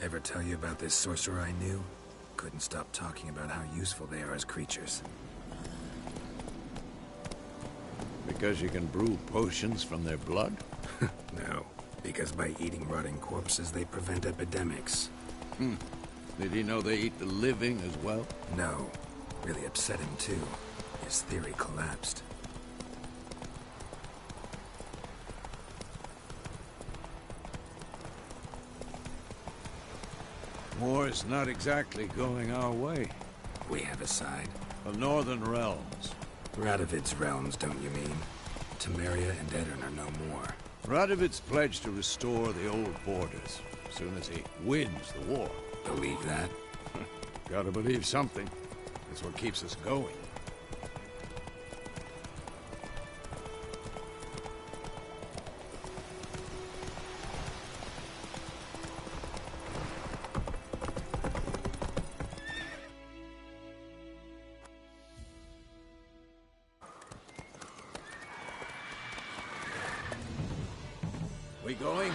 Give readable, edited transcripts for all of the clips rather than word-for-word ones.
Ever tell you about this sorcerer I knew? Couldn't stop talking about how useful they are as creatures. Because you can brew potions from their blood? No, because by eating rotting corpses, they prevent epidemics. Did he know they eat the living as well? No. Really upset him, too. His theory collapsed. War's not exactly going our way. We have a side. The Northern Realms. Radovid's realms, don't you mean? Temeria and Edirn are no more. Radovid's pledged to restore the old borders, as soon as he wins the war. Believe that? Gotta believe something. That's what keeps us going. We going?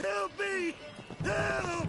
Help me! Help!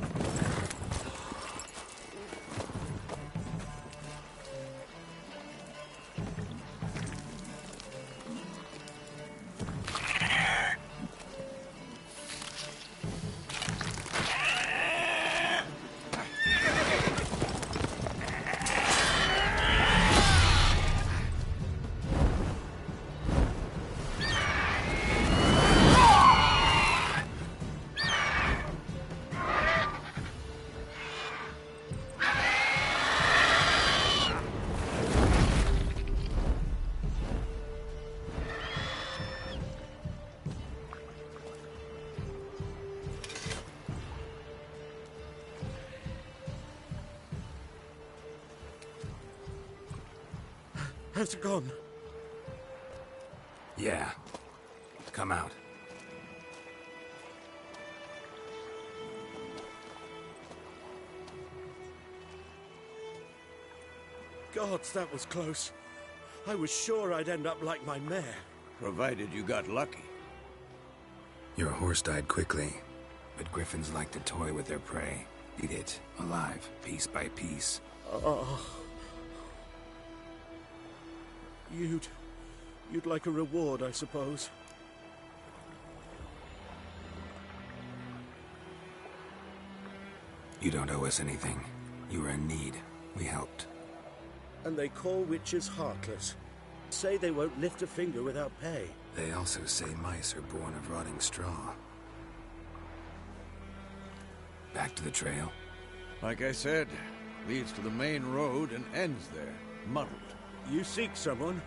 How's it gone? Yeah. Come out. Gods, that was close. I was sure I'd end up like my mare. Provided you got lucky. Your horse died quickly, but griffins like to toy with their prey. Eat it, alive, piece by piece. Oh. You'd like a reward, I suppose. You don't owe us anything. You were in need. We helped. And they call witches heartless. Say they won't lift a finger without pay. They also say mice are born of rotting straw. Back to the trail? Like I said, leads to the main road and ends there, muddled. You seek someone?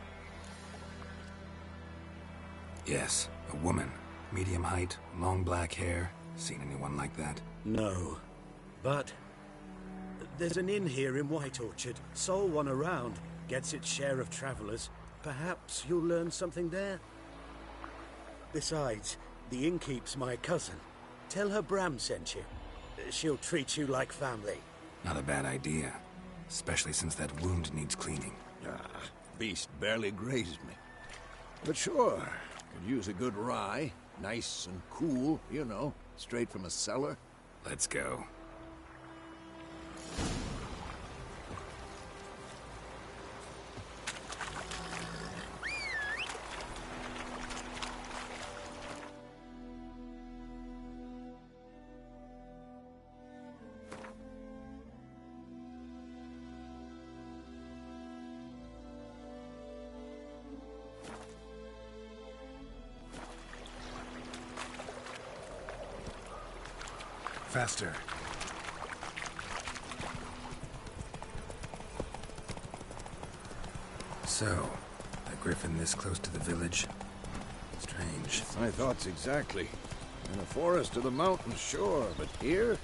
Yes, a woman. Medium height, long black hair. Seen anyone like that? No. But there's an inn here in White Orchard. Sole one around. Gets its share of travelers. Perhaps you'll learn something there? Besides, the innkeep's my cousin. Tell her Bram sent you. She'll treat you like family. Not a bad idea. Especially since that wound needs cleaning. Beast barely grazed me. But sure, could use a good rye. Nice and cool, you know, straight from a cellar. Let's go. Faster. So, a griffin this close to the village? Strange. My thoughts exactly. In the forest or the mountains, sure, but here?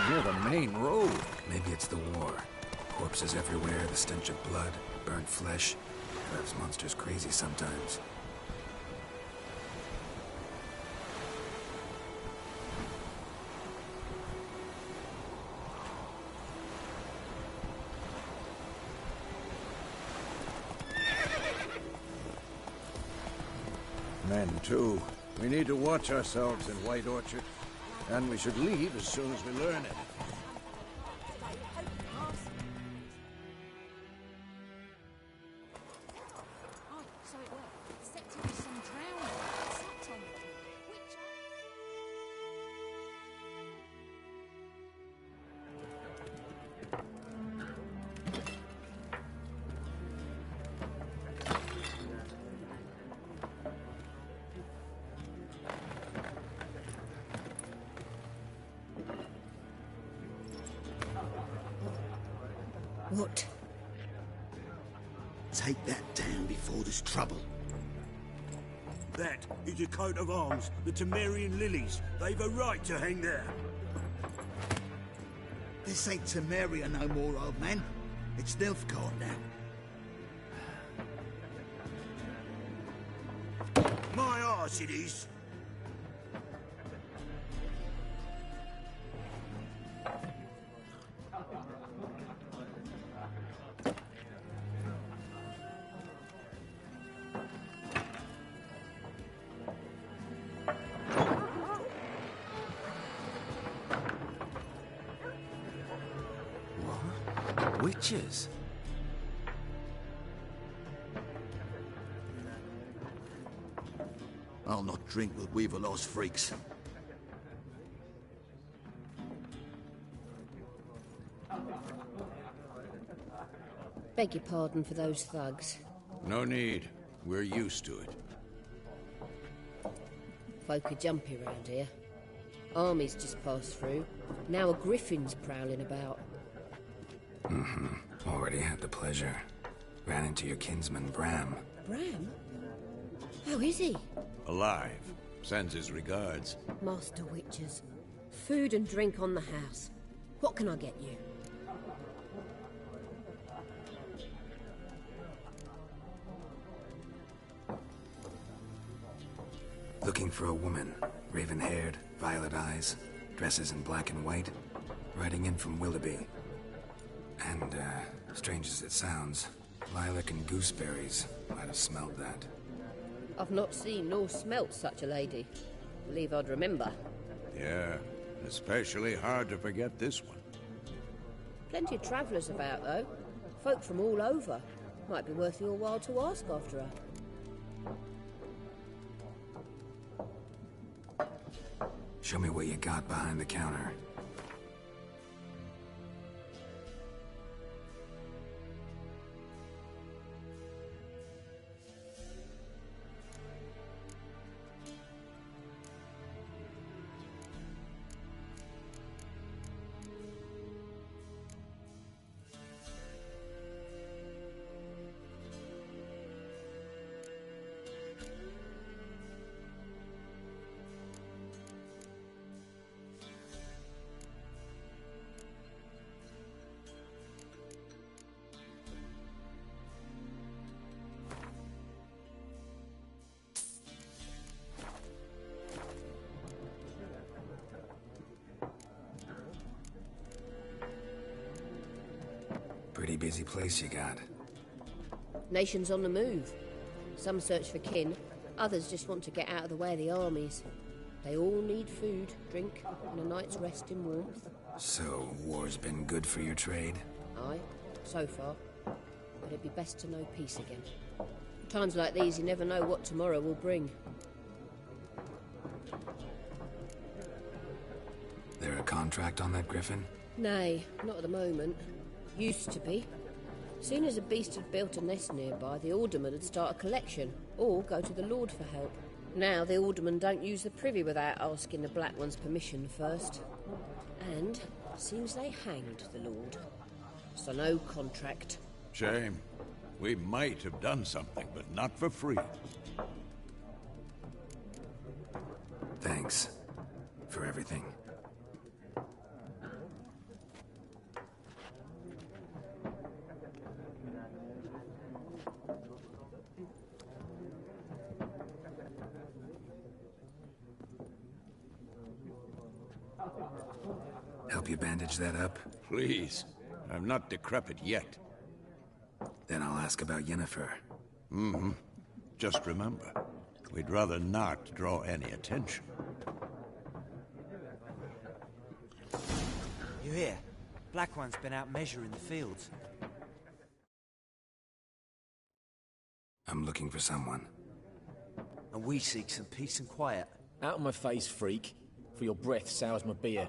Near the main road. Maybe it's the war. Corpses everywhere, the stench of blood, burnt flesh. Drives monsters crazy sometimes. Men, too. We need to watch ourselves in White Orchard, and we should leave as soon as we learn anything. What? Take that down before there's trouble. That is a coat of arms, the Temerian lilies. They've a right to hang there. This ain't Temeria no more, old man. It's Nilfgaard now. My arse it is. Witches? I'll not drink with Weaverlaw's freaks. Beg your pardon for those thugs. No need. We're used to it. Folk are jumpy round here. Armies just passed through. Now a griffin's prowling about. Already had the pleasure. Ran into your kinsman, Bram. Bram? How is he? Alive. Sends his regards. Master Witches. Food and drink on the house. What can I get you? Looking for a woman. Raven-haired, violet eyes, dresses in black and white. Riding in from Willoughby. And, strange as it sounds, lilac and gooseberries might have smelled that. I've not seen nor smelt such a lady. Believe I'd remember. Yeah, especially hard to forget this one. Plenty of travellers about, though. Folk from all over. Might be worth your while to ask after her. Show me what you got behind the counter. Pretty busy place you got. Nations on the move. Some search for kin, others just want to get out of the way of the armies. They all need food, drink, and a night's rest in warmth. So, war's been good for your trade? Aye, so far. But it'd be best to know peace again. Times like these, you never know what tomorrow will bring. There a contract on that griffin? Nay, not at the moment. Used to be. Soon as a beast had built a nest nearby, the alderman would start a collection, or go to the Lord for help. Now the aldermen don't use the privy without asking the Black One's permission first. And seems they hanged the Lord. So no contract. Shame. We might have done something, but not for free. Thanks. For everything. Help you bandage that up? Please. I'm not decrepit yet. Then I'll ask about Yennefer. Just remember, We'd rather not draw any attention. You hear? Black One's been out measuring the fields. I'm looking for someone. And we seek some peace and quiet. Out of my face, freak. For your breath sours my beer.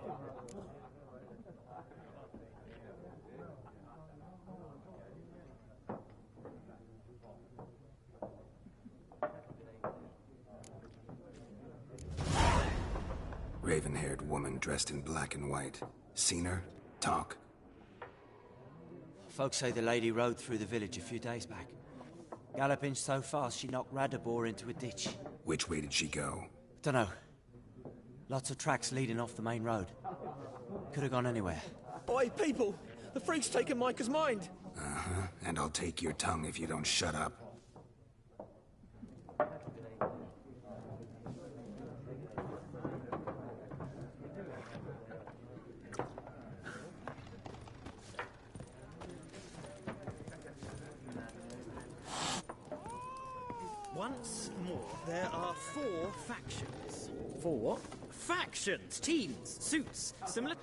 Raven-haired woman dressed in black and white. Seen her? Talk. Folks say the lady rode through the village a few days back. Galloping so fast she knocked Radabor into a ditch. Which way did she go? Dunno. Lots of tracks leading off the main road. Could have gone anywhere. Oi, people! The freak's taken Micah's mind! Uh-huh. And I'll take your tongue if you don't shut up. Once more, there are 4 factions. For what? Factions, teams, suits, similar...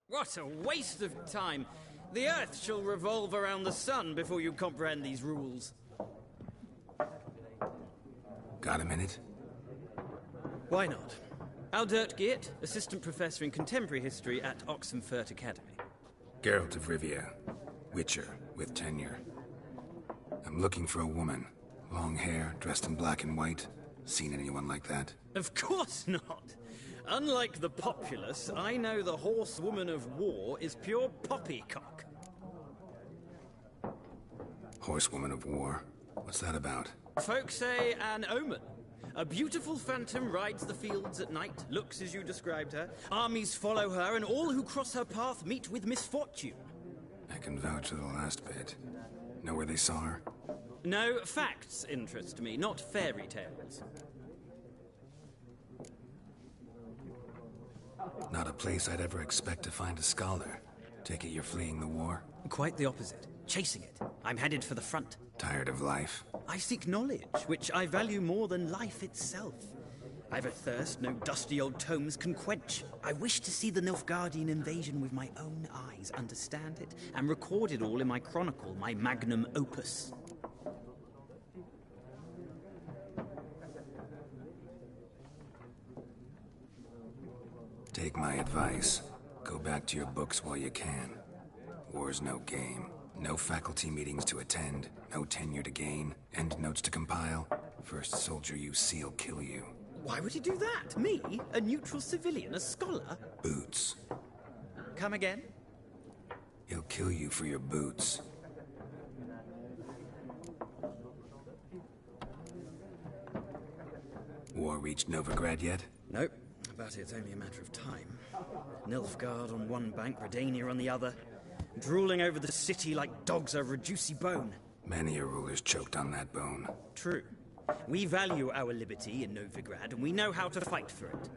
What a waste of time! The Earth shall revolve around the sun before you comprehend these rules. Got a minute? Why not? Aldert Geert, Assistant Professor in Contemporary History at Oxenfurt Academy. Geralt of Rivia. Witcher, with tenure. I'm looking for a woman. Long hair, dressed in black and white. Seen anyone like that? Of course not! Unlike the populace, I know the horsewoman of war is pure poppycock. Horsewoman of war? What's that about? Folk say an omen. A beautiful phantom rides the fields at night, looks as you described her. Armies follow her, and all who cross her path meet with misfortune. I can vouch for the last bit. Know where they saw her? No, facts interest me, not fairy tales. Not a place I'd ever expect to find a scholar. Take it you're fleeing the war? Quite the opposite. Chasing it. I'm headed for the front. Tired of life? I seek knowledge, which I value more than life itself. I've a thirst no dusty old tomes can quench. I wish to see the Nilfgaardian invasion with my own eyes, understand it, and record it all in my chronicle, my magnum opus. Take my advice. Go back to your books while you can. War's no game. No faculty meetings to attend. No tenure to gain. End notes to compile. First soldier you see'll kill you. Why would he do that? Me? A neutral civilian? A scholar? Boots. Come again? He'll kill you for your boots. War reached Novigrad yet? Nope, but it's only a matter of time. Nilfgaard on one bank, Redania on the other, drooling over the city like dogs over a juicy bone. Many a ruler's choked on that bone. True. We value our liberty in Novigrad, and we know how to fight for it.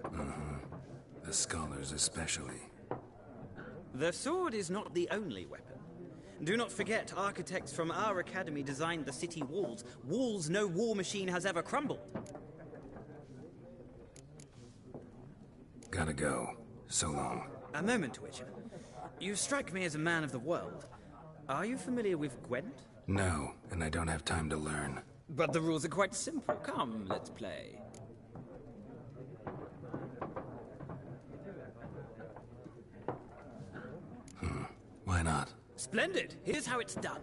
The scholars especially. The sword is not the only weapon. Do not forget, architects from our academy designed the city walls. Walls no war machine has ever crumbled. Gotta go. So long. A moment, Witcher. You strike me as a man of the world. Are you familiar with Gwent? No, and I don't have time to learn. But the rules are quite simple. Come, let's play. Why not? Splendid. Here's how it's done.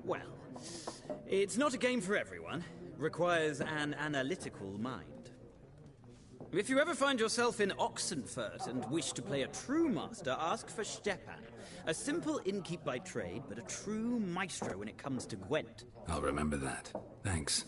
Well, it's not a game for everyone. Requires an analytical mind. If you ever find yourself in Oxenfurt and wish to play a true master, ask for Stepan. A simple innkeep by trade, but a true maestro when it comes to Gwent. I'll remember that. Thanks.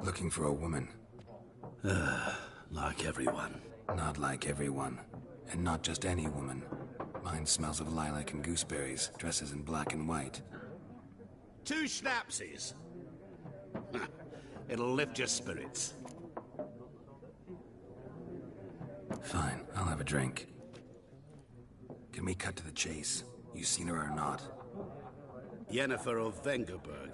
Looking for a woman. Like everyone. Not like everyone. And not just any woman. Mine smells of lilac and gooseberries, dresses in black and white. 2 schnapsies. It'll lift your spirits. Fine, I'll have a drink. Can we cut to the chase? You seen her or not? Yennefer of Vengerberg.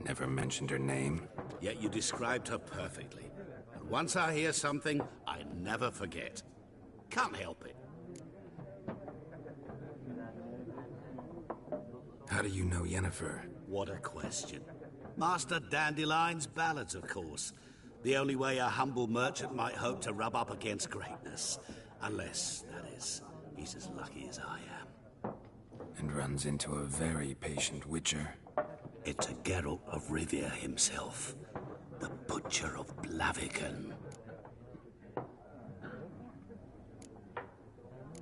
Never mentioned her name. Yet you described her perfectly. And once I hear something, I never forget. Can't help it. How do you know Yennefer? What a question. Master Dandelion's ballads, of course. The only way a humble merchant might hope to rub up against greatness. Unless, that is, he's as lucky as I am. And runs into a very patient witcher. It's a Geralt of Rivia himself. The Butcher of Blaviken.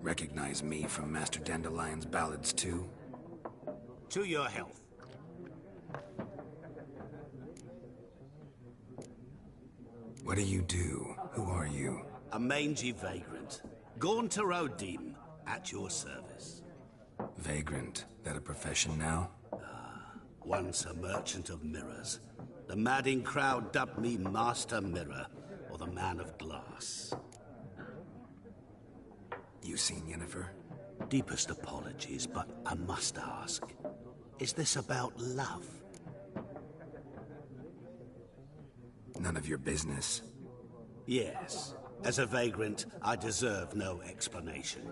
Recognize me from Master Dandelion's ballads, too? To your health. What do you do? Who are you? A mangy vagrant. Gaunter Odim, at your service. Vagrant. That a profession now? Once a merchant of mirrors. The madding crowd dubbed me Master Mirror, or the Man of Glass. You seen Yennefer? Deepest apologies, but I must ask. Is this about love? None of your business. Yes. As a vagrant, I deserve no explanation.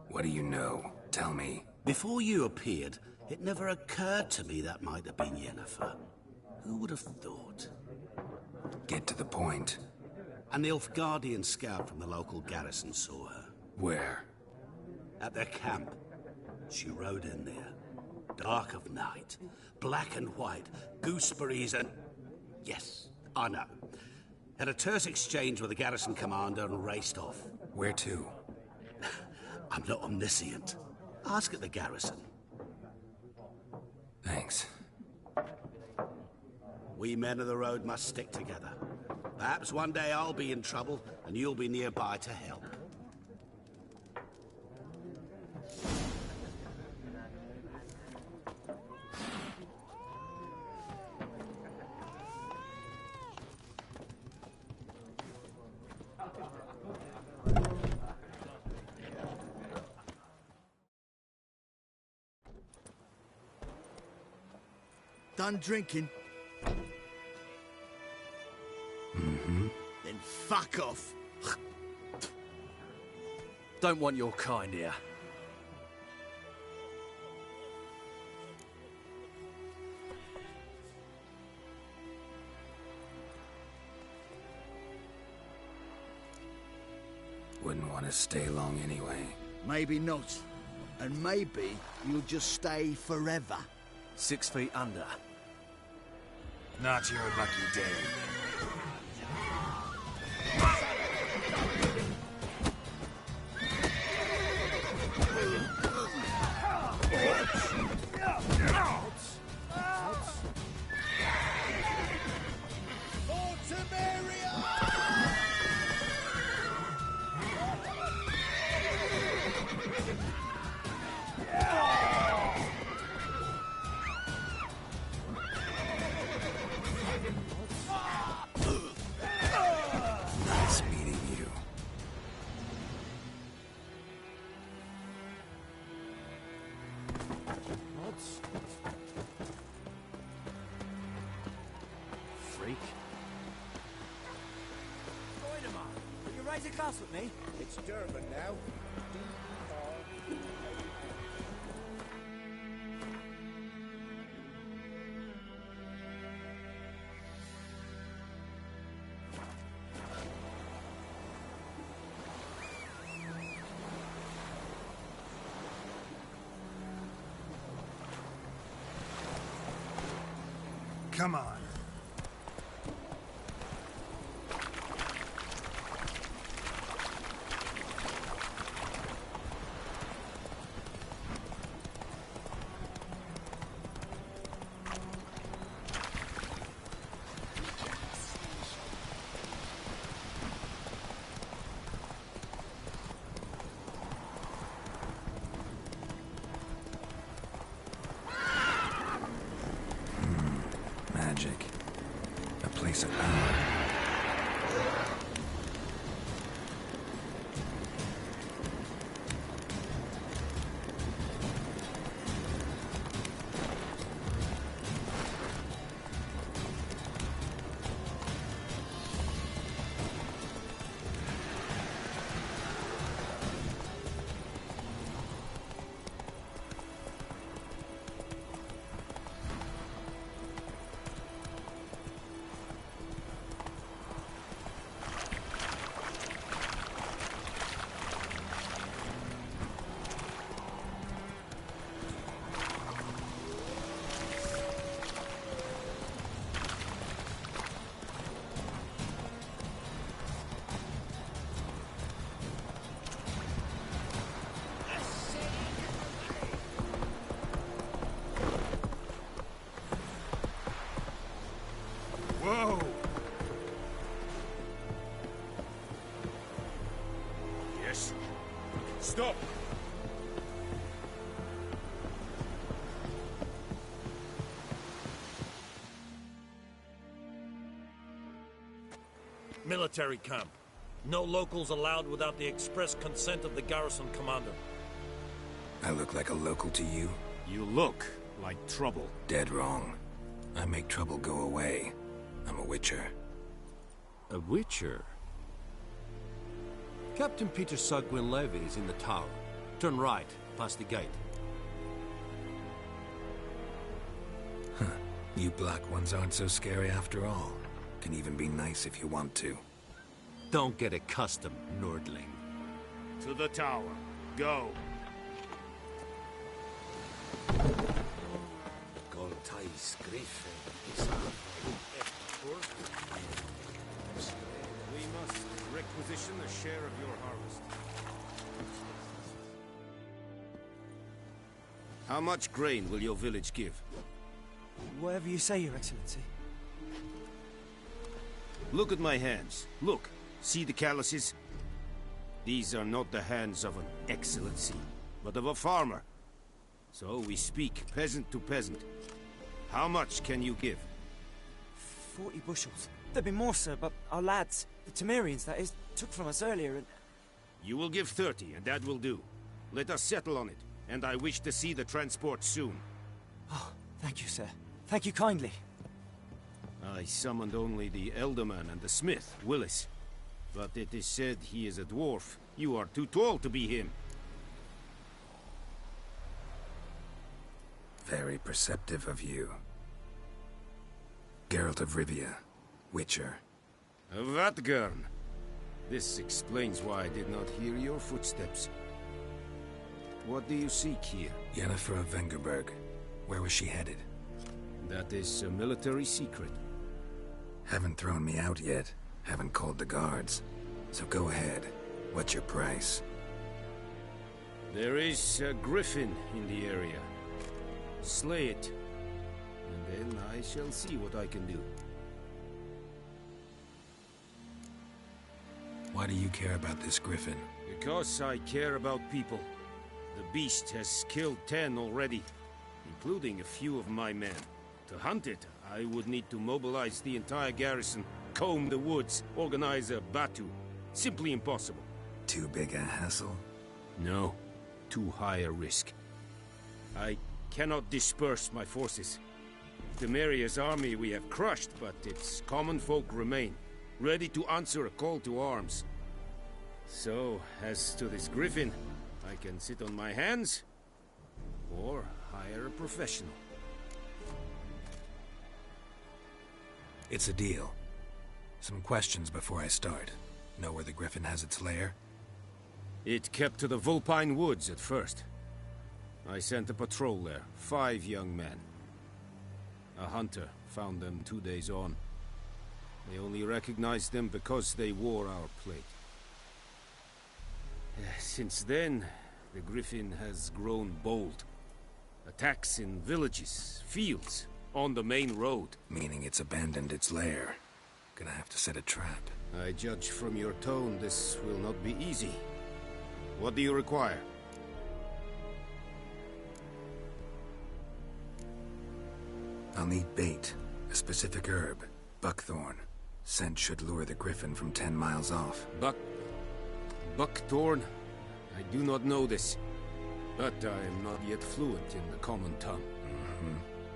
What do you know? Tell me. Before you appeared, it never occurred to me that might have been Yennefer. Who would have thought? Get to the point. An Nilfgaardian scout from the local garrison saw her. Where? At their camp. She rode in there. Dark of night. Black and white. Gooseberries and... Yes, I know. Had a terse exchange with the garrison commander and raced off. Where to? I'm not omniscient. Ask at the garrison. Thanks. We men of the road must stick together. Perhaps one day I'll be in trouble, and you'll be nearby to help. Done drinking? Mm-hmm. Then fuck off. Don't want your kind here. Wouldn't want to stay long anyway. Maybe not. And maybe you'll just stay forever. 6 feet under. Not your lucky day. Freak. Will you raise a glass with me? It's Durban now. Come on. Magic. A place of power. Whoa! Yes. Stop! Military camp. No locals allowed without the express consent of the garrison commander. I look like a local to you? You look like trouble. Dead wrong. I make trouble go away. I'm a witcher. A witcher? Captain Peter Sagwin Levy is in the tower. Turn right, past the gate. Huh. You black ones aren't so scary after all. Can even be nice if you want to. Don't get accustomed, Nordling. To the tower. Go. We must requisition a share of your harvest. How much grain will your village give? Whatever you say, Your Excellency. Look at my hands. Look. See the calluses? These are not the hands of an excellency, but of a farmer. So we speak peasant to peasant. How much can you give? 40 bushels. There'd be more, sir, but our lads, the Temerians, that is, took from us earlier and... You will give 30, and that will do. Let us settle on it, and I wish to see the transport soon. Oh, thank you, sir. Thank you kindly. I summoned only the Elderman and the smith, Willis. But it is said he is a dwarf. You are too tall to be him. Very perceptive of you. Geralt of Rivia, Witcher. Vatgern. This explains why I did not hear your footsteps. What do you seek here? Yennefer of Vengerberg. Where was she headed? That is a military secret. Haven't thrown me out yet. Haven't called the guards. So go ahead. What's your price? There is a griffin in the area. Slay it. And then I shall see what I can do. Why do you care about this griffin? Because I care about people. The beast has killed 10 already, including a few of my men. To hunt it, I would need to mobilize the entire garrison, comb the woods, organize a batu. Simply impossible. Too big a hassle? No. Too high a risk. I cannot disperse my forces. Temeria's army we have crushed, but its common folk remain, ready to answer a call to arms. So, as to this griffin, I can sit on my hands, or hire a professional. It's a deal. Some questions before I start. Know where the griffin has its lair? It kept to the Vulpine Woods at first. I sent a patrol there, 5 young men. A hunter found them 2 days on. They only recognized them because they wore our plate. Since then, the griffin has grown bold. Attacks in villages, fields, on the main road. Meaning it's abandoned its lair. Gonna have to set a trap. I judge from your tone this will not be easy. What do you require? I'll need bait, a specific herb, buckthorn. Scent should lure the griffin from 10 miles off. Buckthorn? I do not know this, but I am not yet fluent in the common tongue.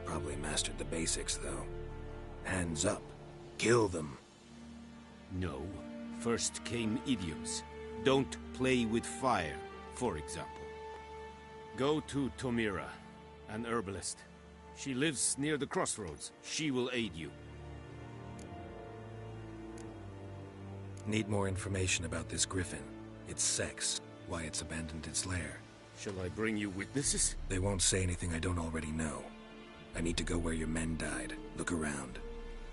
Probably mastered the basics, though. Hands up. Kill them. No. First came idioms. Don't play with fire, for example. Go to Tomira, an herbalist. She lives near the crossroads. She will aid you. Need more information about this griffin. Its sex, why it's abandoned its lair. Shall I bring you witnesses? They won't say anything I don't already know. I need to go where your men died. Look around.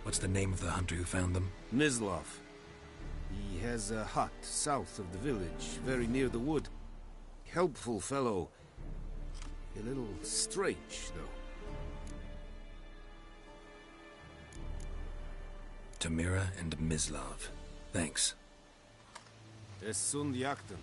What's the name of the hunter who found them? Mislav. He has a hut south of the village, very near the wood. Helpful fellow. A little strange, though. Tamira and Mislav. Thanks. Es sunt jakten.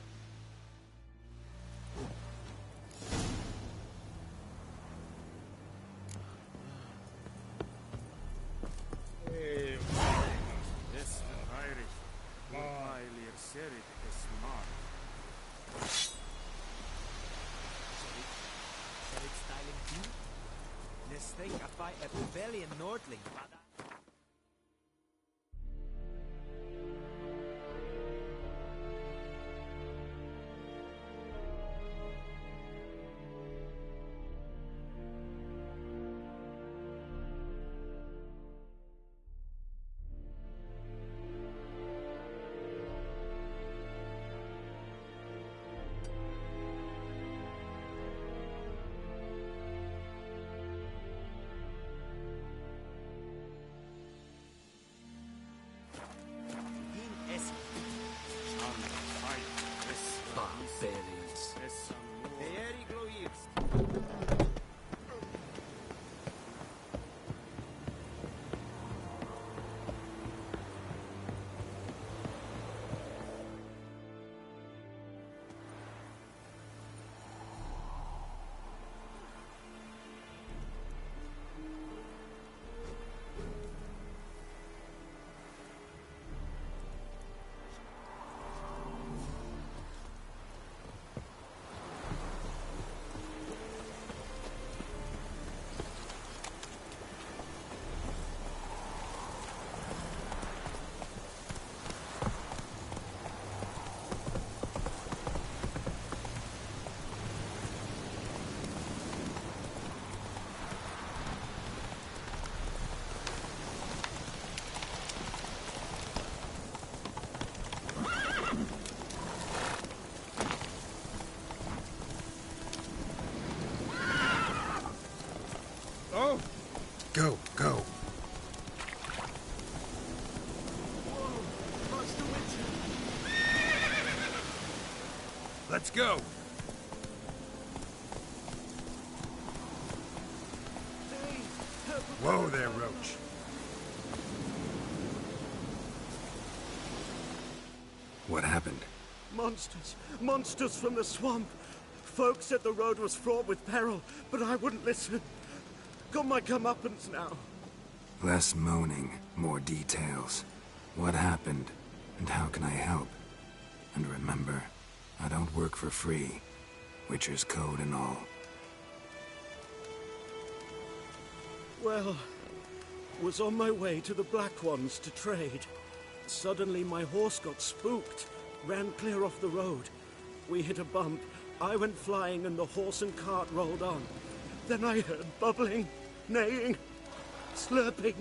Go, go. Let's go. Whoa there, Roach. What happened? Monsters! Monsters from the swamp! Folks said the road was fraught with peril, but I wouldn't listen. Got my comeuppance now. Less moaning, more details. What happened, and how can I help? And remember, I don't work for free. Witcher's code and all. Well, was on my way to the Black Ones to trade. Suddenly my horse got spooked, ran clear off the road. We hit a bump, I went flying and the horse and cart rolled on. Then I heard bubbling, neighing, slurping.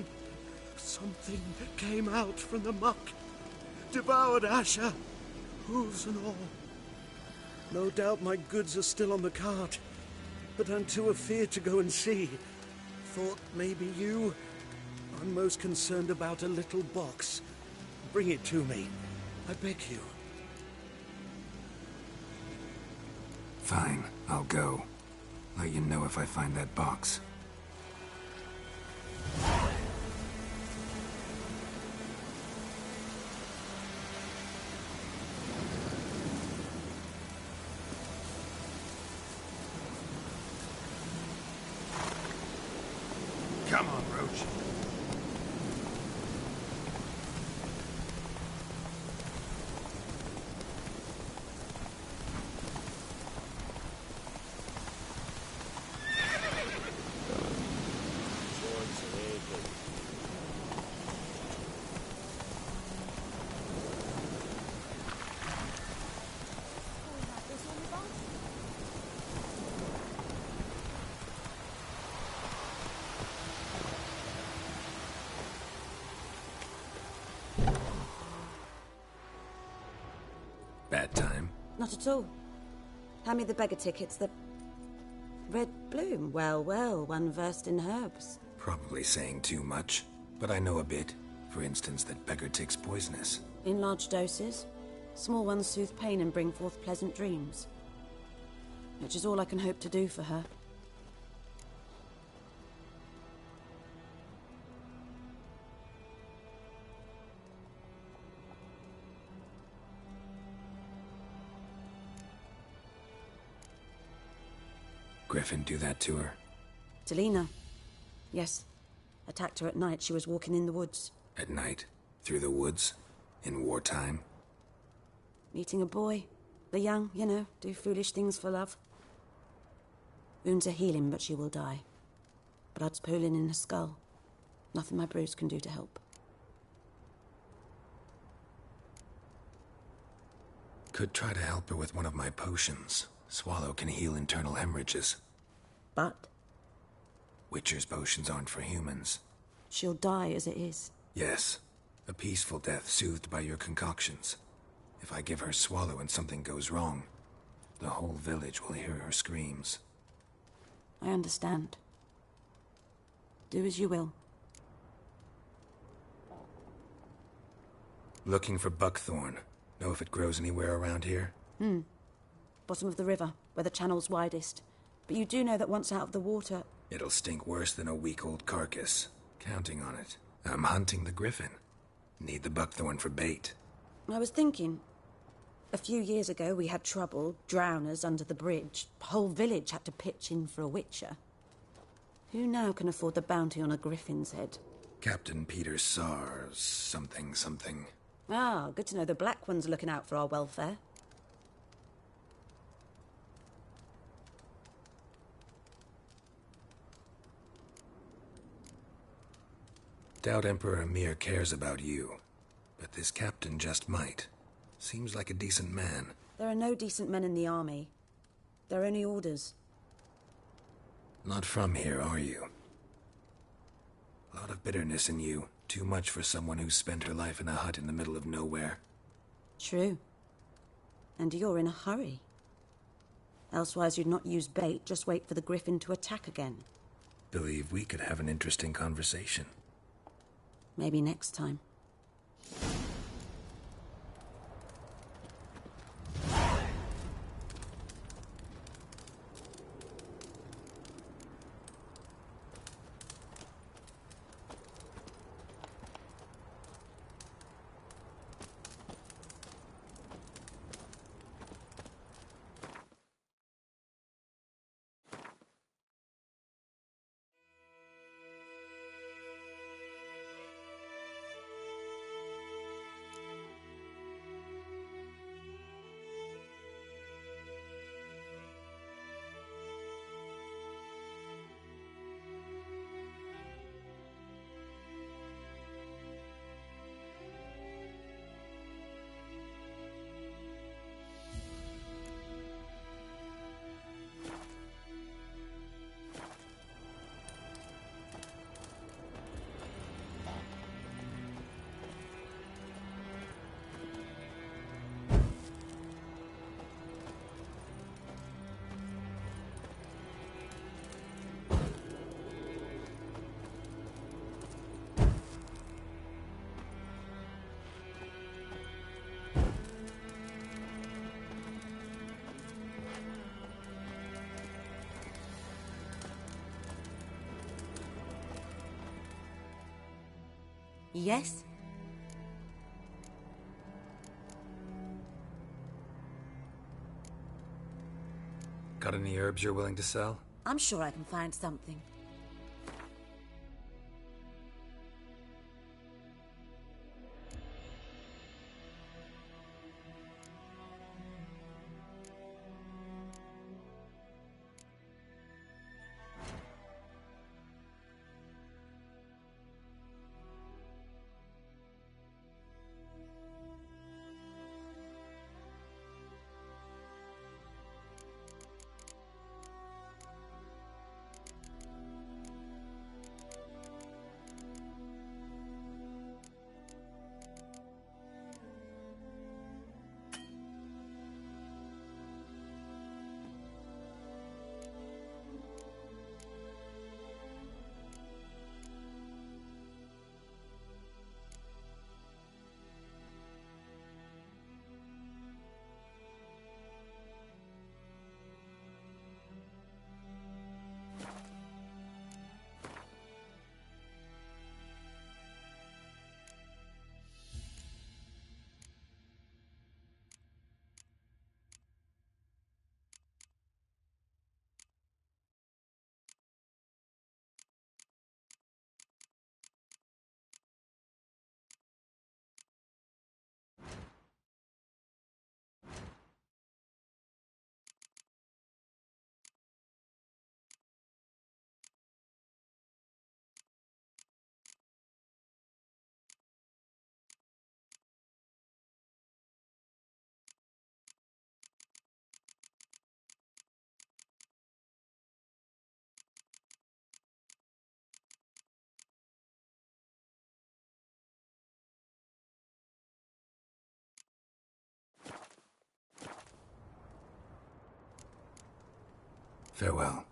Something came out from the muck, devoured Asher, hooves and all. No doubt my goods are still on the cart, but I'm too afeard to go and see. Thought maybe you... I'm most concerned about a little box. Bring it to me. I beg you. Fine, I'll go. Let you know if I find that box. Come on, Roach. Bad time? Not at all. Hand me the beggar tickets, the... Red bloom. Well, well, one versed in herbs. Probably saying too much, but I know a bit. For instance, that beggar tick's poisonous. In large doses. Small ones soothe pain and bring forth pleasant dreams. Which is all I can hope to do for her. Griffin do that to her? Delina. Yes. Attacked her at night. She was walking in the woods. At night? Through the woods? In wartime? Meeting a boy. The young, you know, do foolish things for love. Wounds are healing, but she will die. Blood's pooling in her skull. Nothing my bruise can do to help. Could try to help her with one of my potions. Swallow can heal internal hemorrhages. But? Witcher's potions aren't for humans. She'll die as it is. Yes. A peaceful death soothed by your concoctions. If I give her Swallow and something goes wrong, the whole village will hear her screams. I understand. Do as you will. Looking for buckthorn. Know if it grows anywhere around here? Bottom of the river, where the channel's widest. But you do know that once out of the water... It'll stink worse than a week-old carcass. Counting on it. I'm hunting the griffin. Need the buckthorn for bait. I was thinking... A few years ago we had trouble, drowners under the bridge. The whole village had to pitch in for a witcher. Who now can afford the bounty on a griffin's head? Captain Peter Sars... something. Ah, good to know the Black One's looking out for our welfare. Doubt Emperor Emir cares about you, but this captain just might. Seems like a decent man. There are no decent men in the army. They're only orders. Not from here, are you? A lot of bitterness in you. Too much for someone who spent her life in a hut in the middle of nowhere. True. And you're in a hurry. Elsewise you'd not use bait, just wait for the griffin to attack again. Believe we could have an interesting conversation. Maybe next time. Yes? Got any herbs you're willing to sell? I'm sure I can find something. Farewell.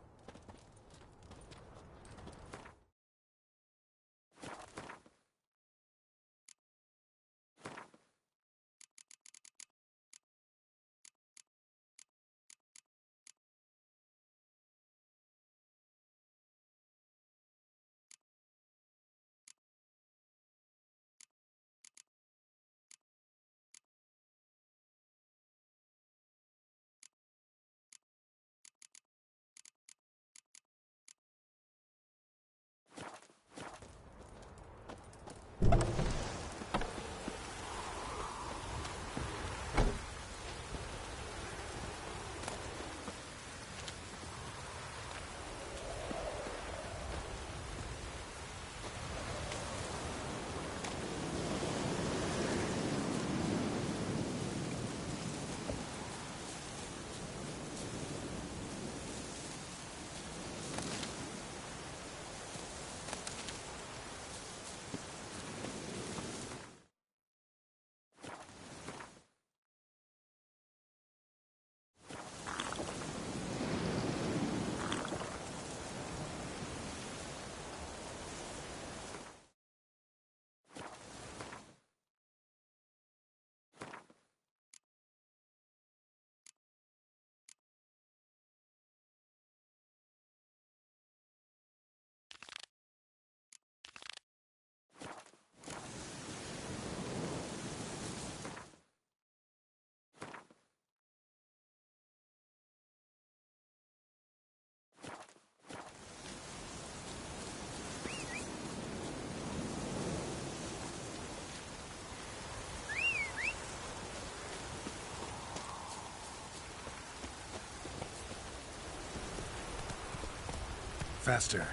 Faster.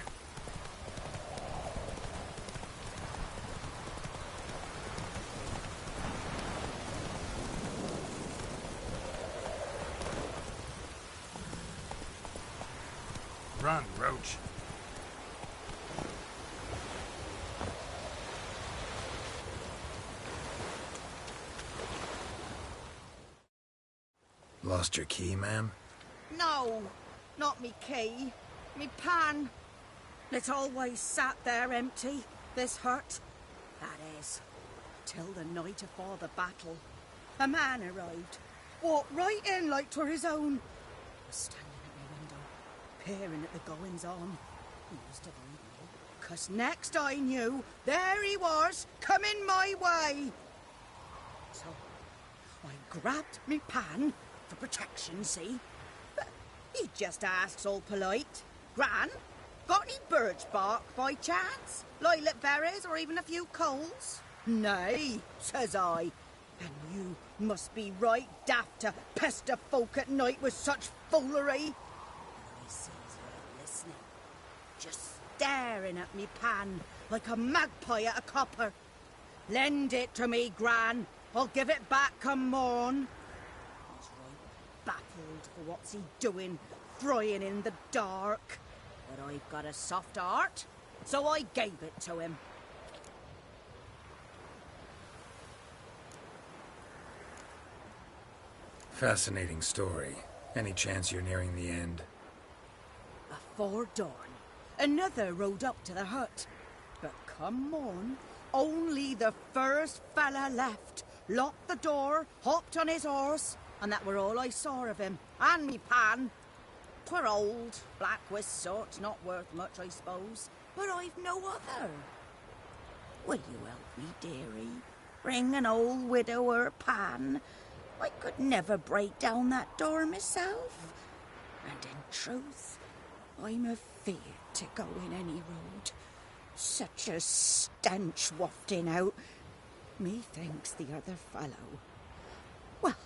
Run, Roach. Lost your key, ma'am? No, not me key. Me pan. It always sat there empty, this hut. That is, till the night afore the battle. A man arrived, walked right in like 'twere his own. Was standing at my window, peering at the goings-on. He must have eyed me, 'Cause next I knew, there he was, coming my way. So I grabbed me pan for protection, see? But he just asks all polite, Gran, got any birch bark by chance? Lilac berries or even a few coals? Nay, says I. And you must be right daft to pester folk at night with such foolery. And I sees her listening, just staring at me pan like a magpie at a copper. Lend it to me, Gran. I'll give it back come morn. He's right baffled for what's he doing, frying in the dark. But I've got a soft heart, so I gave it to him. Fascinating story. Any chance you're nearing the end? Before dawn, another rode up to the hut. But come on, only the first fella left, locked the door, hopped on his horse, and that were all I saw of him, and me pan. 'Twere old, black with soot, not worth much, I suppose, but I've no other. Will you help me, dearie? Bring an old widower pan. I could never break down that door myself. And in truth, I'm afeard to go in any road. Such a stench wafting out. Methinks the other fellow, well,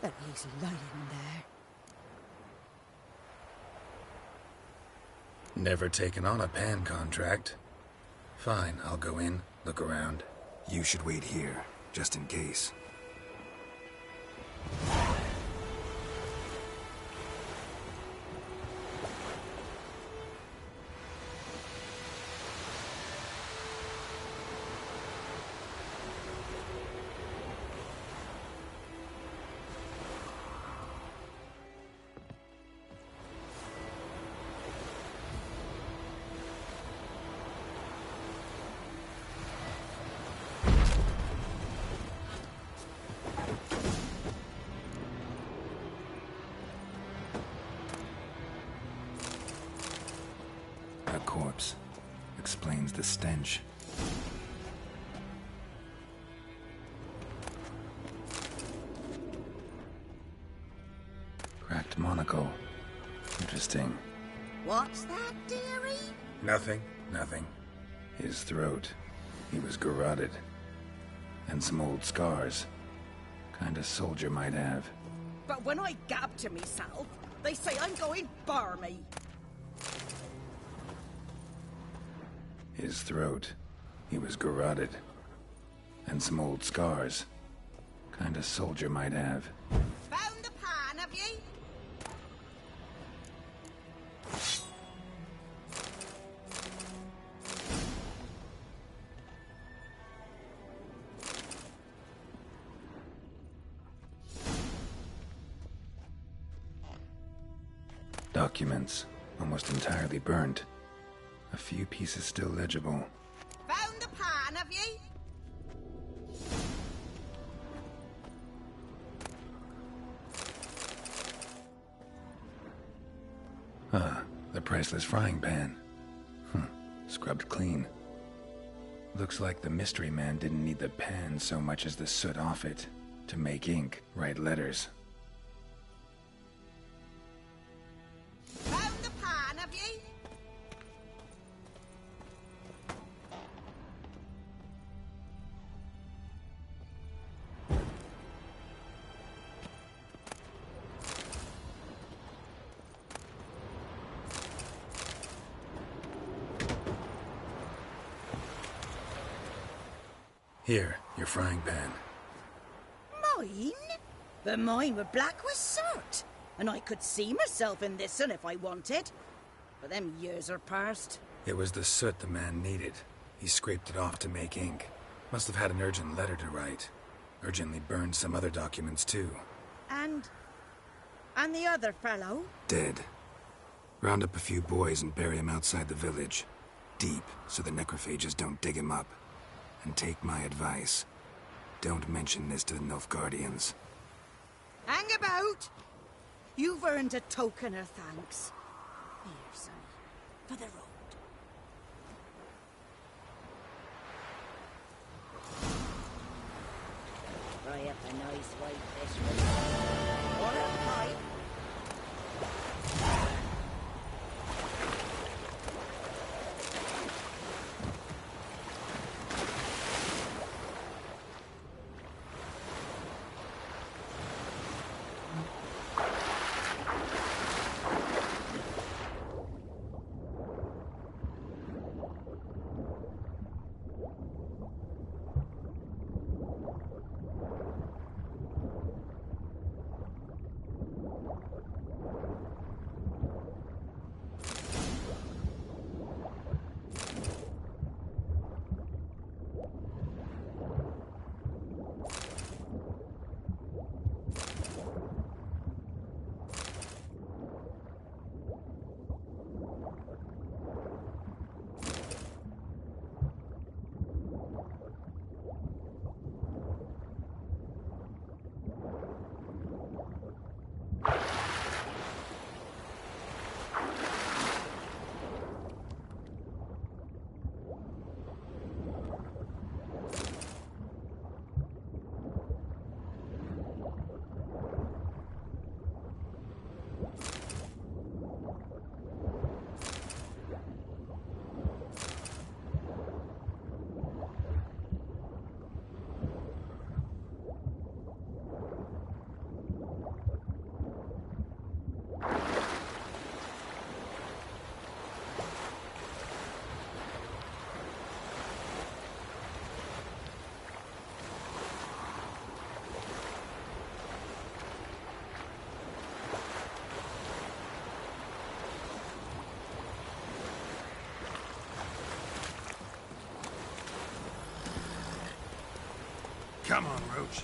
that he's lying there. Never taken on a pan contract. Fine, I'll go in, look around. You should wait here, just in case. A corpse. Explains the stench. Cracked monocle. Interesting. What's that, dearie? Nothing. His throat. He was garroted. And some old scars. Kind of soldier might have. But when I gab to myself, they say I'm going barmy. His throat. He was garroted. And some old scars. Kind of soldier might have. Found the pan, have ye? Documents. Almost entirely burnt. A few pieces still legible. Found the pan, have ye? Ah, the priceless frying pan. Scrubbed clean. Looks like the mystery man didn't need the pan so much as the soot off it to make ink, write letters. Found the pan, have ye? Here, your frying pan. Mine? But mine were black with soot, and I could see myself in this one if I wanted. But them years are past. It was the soot the man needed. He scraped it off to make ink. Must have had an urgent letter to write. Urgently burned some other documents too. And the other fellow? Dead. Round up a few boys and bury him outside the village. Deep, so the necrophages don't dig him up. And take my advice. Don't mention this to the Nilfgaardians. Hang about! You've earned a token of thanks. Here, sonny, for the road. Try up a nice white fish for me. Or a pipe. Come on, Roach.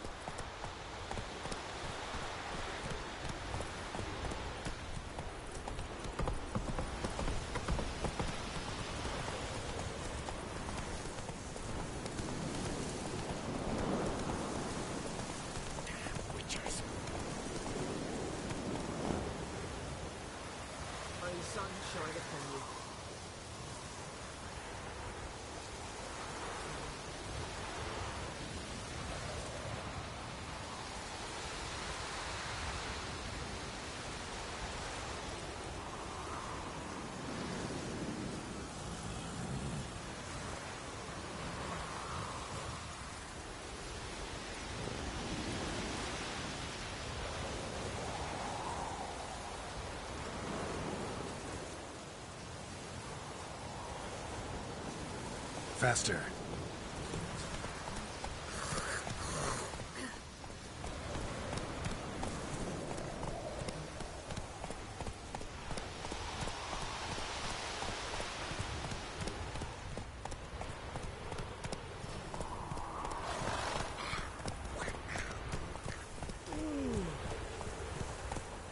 Witches. May the sun shine upon you. Faster.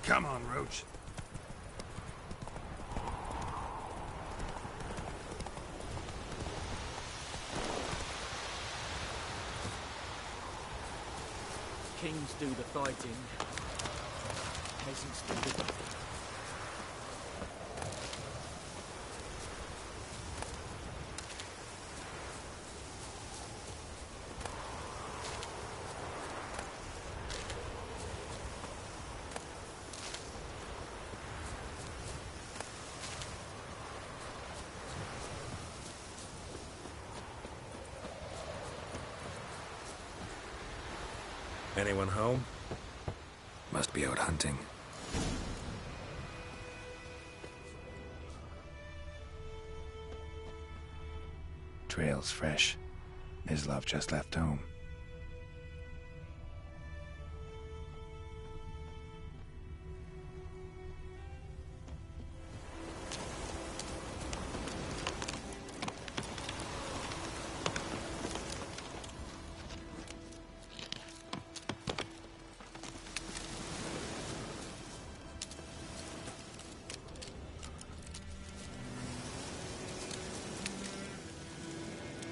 Come on, Roach. Kings do the fighting. Peasants do the buffing. Anyone home? Must be out hunting. Trail's fresh. Mislav just left home.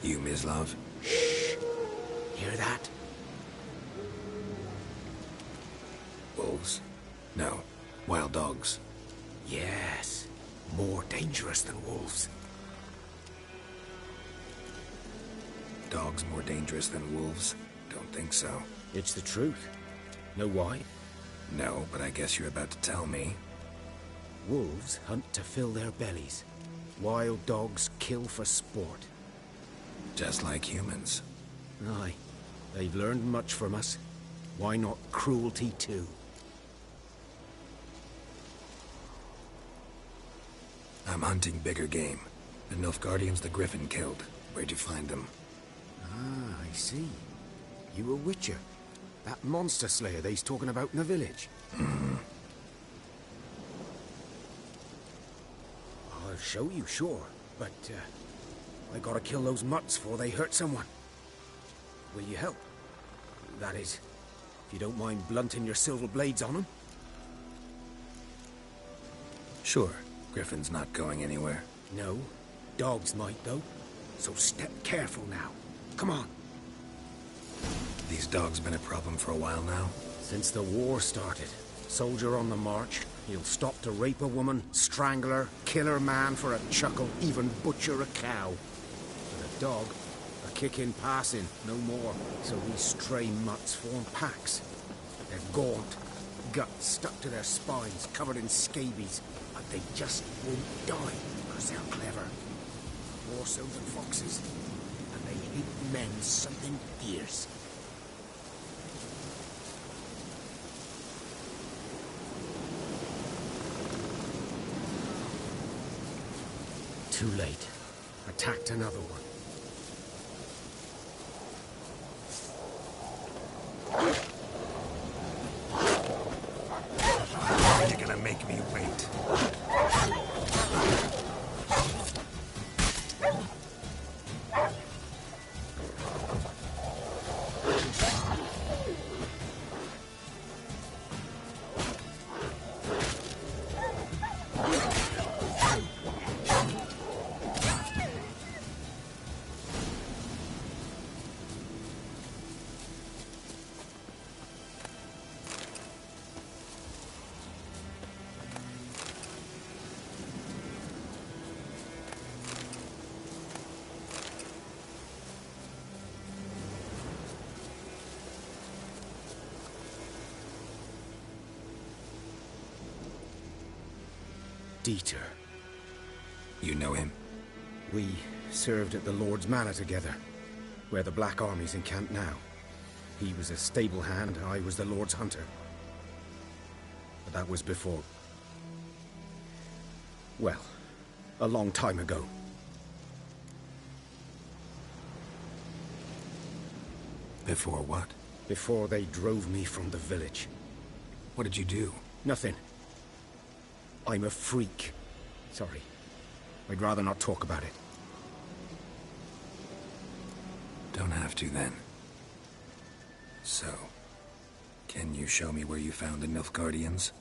You, Mislav? Shh! Hear that? Wolves? No. Wild dogs. Yes. More dangerous than wolves. Dogs more dangerous than wolves? Don't think so. It's the truth. Know why? No, but I guess you're about to tell me. Wolves hunt to fill their bellies. Wild dogs kill for sport. Just like humans. Aye. They've learned much from us. Why not cruelty too? I'm hunting bigger game. The Nilfgaardians the Griffin killed. Where'd you find them? Ah, I see. You a witcher. That monster slayer they's talking about in the village. Mm-hmm. I'll show you, sure. But, I gotta kill those mutts before they hurt someone. Will you help? That is, if you don't mind blunting your silver blades on them. Sure. Griffin's not going anywhere. No. Dogs might, though. So step careful now. Come on. These dogs been a problem for a while now? Since the war started. Soldier on the march. He'll stop to rape a woman, strangle her, kill her man for a chuckle, even butcher a cow. But a dog, a kick in passing, no more. So these stray mutts form packs. They're gaunt, guts stuck to their spines, covered in scabies. But they just won't die, because they're clever. More so than foxes. And they hate men something fierce. Too late. Attacked another one. You're gonna make me wait. Dieter. You know him? We served at the Lord's Manor together, where the Black Army's encamped now. He was a stable hand, I was the Lord's hunter. But that was before... well, a long time ago. Before what? Before they drove me from the village. What did you do? Nothing. I'm a freak. Sorry. I'd rather not talk about it. Don't have to, then. So, can you show me where you found the Nilfgaardians?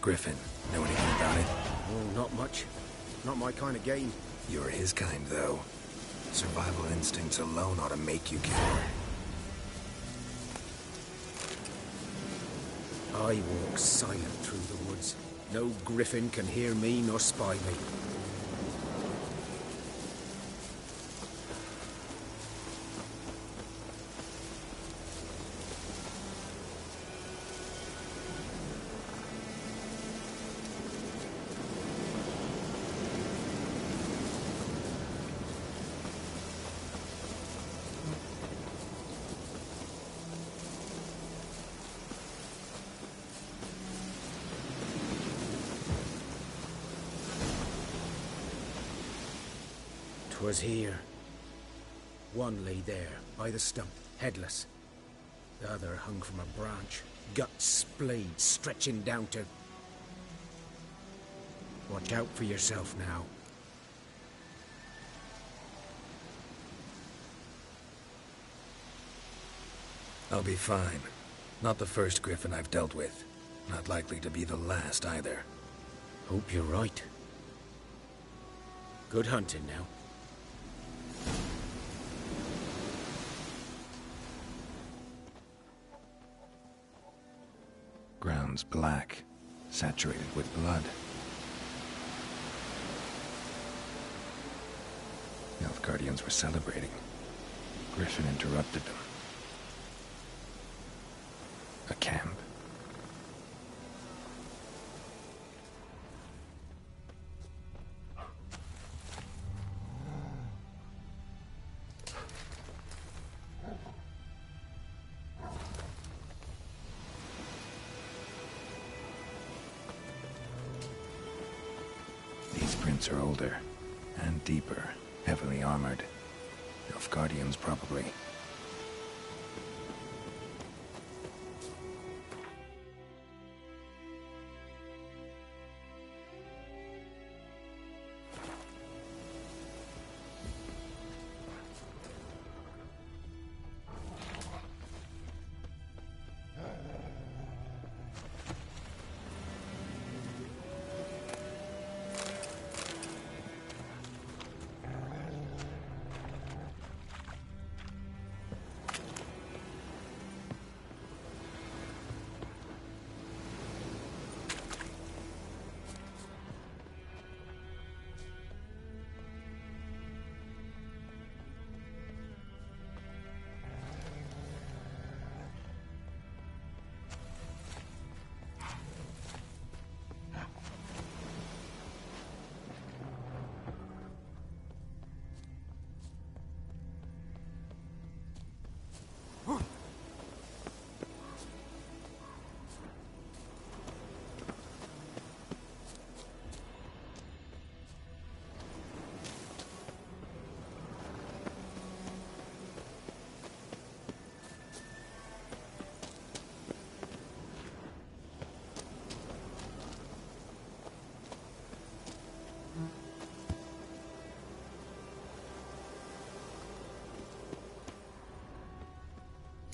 Griffin, know anything about it? Oh, not much. Not my kind of game. You're his kind, though. Survival instincts alone ought to make you kill. I walk silent through the woods. No griffin can hear me nor spy me. 'Twas here. One lay there, by the stump, headless. The other hung from a branch, guts splayed, stretching down to... Watch out for yourself now. I'll be fine. Not the first griffin I've dealt with. Not likely to be the last either. Hope you're right. Good hunting now. Ground's black, saturated with blood. Nilfgaardians were celebrating. Griffin interrupted them. A camp. These prints are older and deeper, heavily armored. Nilfgaardians, probably.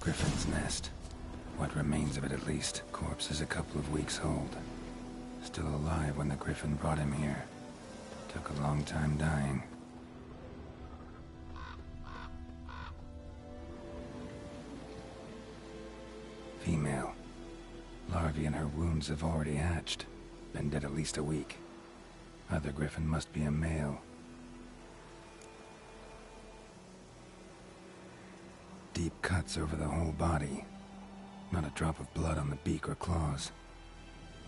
Griffin's nest. What remains of it, at least. Corpse is a couple of weeks old. Still alive when the Griffin brought him here. Took a long time dying. Female. Larvae in her wounds have already hatched. Been dead at least a week. Other Griffin must be a male. Deep cuts over the whole body. Not a drop of blood on the beak or claws.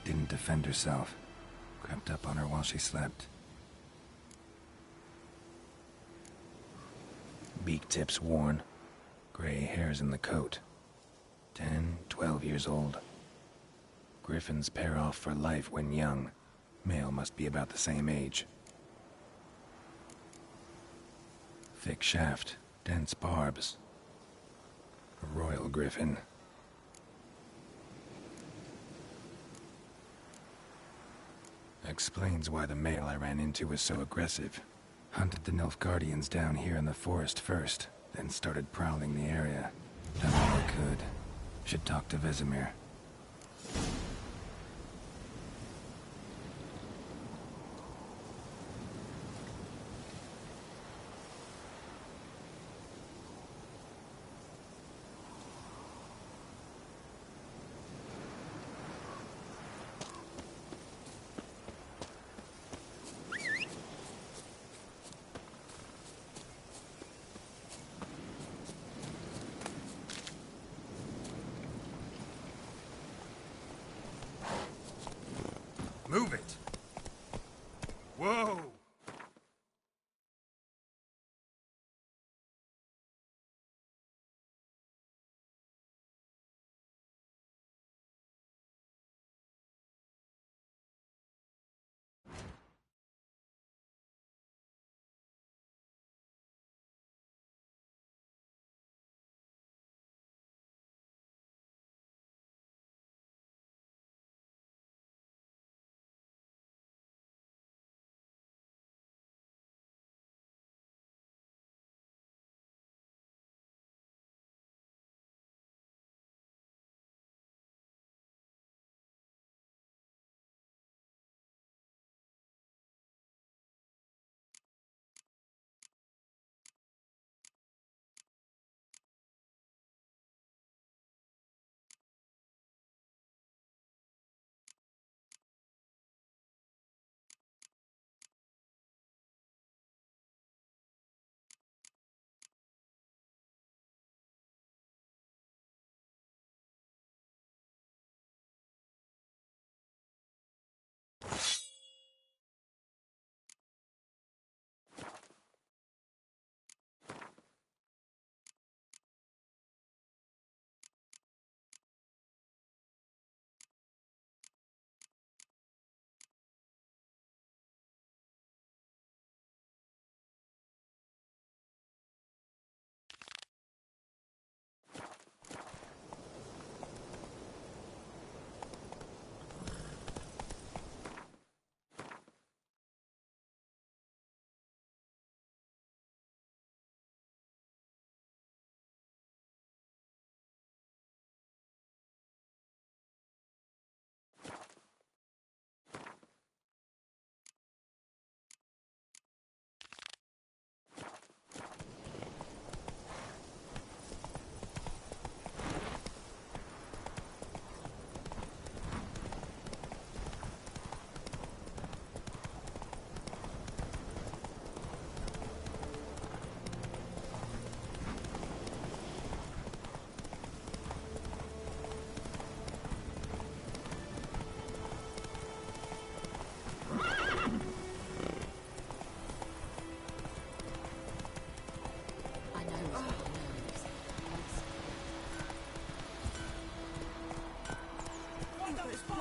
Didn't defend herself. Crept up on her while she slept. Beak tips worn. Gray hairs in the coat. 10, 12 years old. Griffins pair off for life when young. Male must be about the same age. Thick shaft, dense barbs. A royal griffin. Explains why the male I ran into was so aggressive. Hunted the Nilfgaardians down here in the forest first, then started prowling the area. Done all I could. Should talk to Vesemir.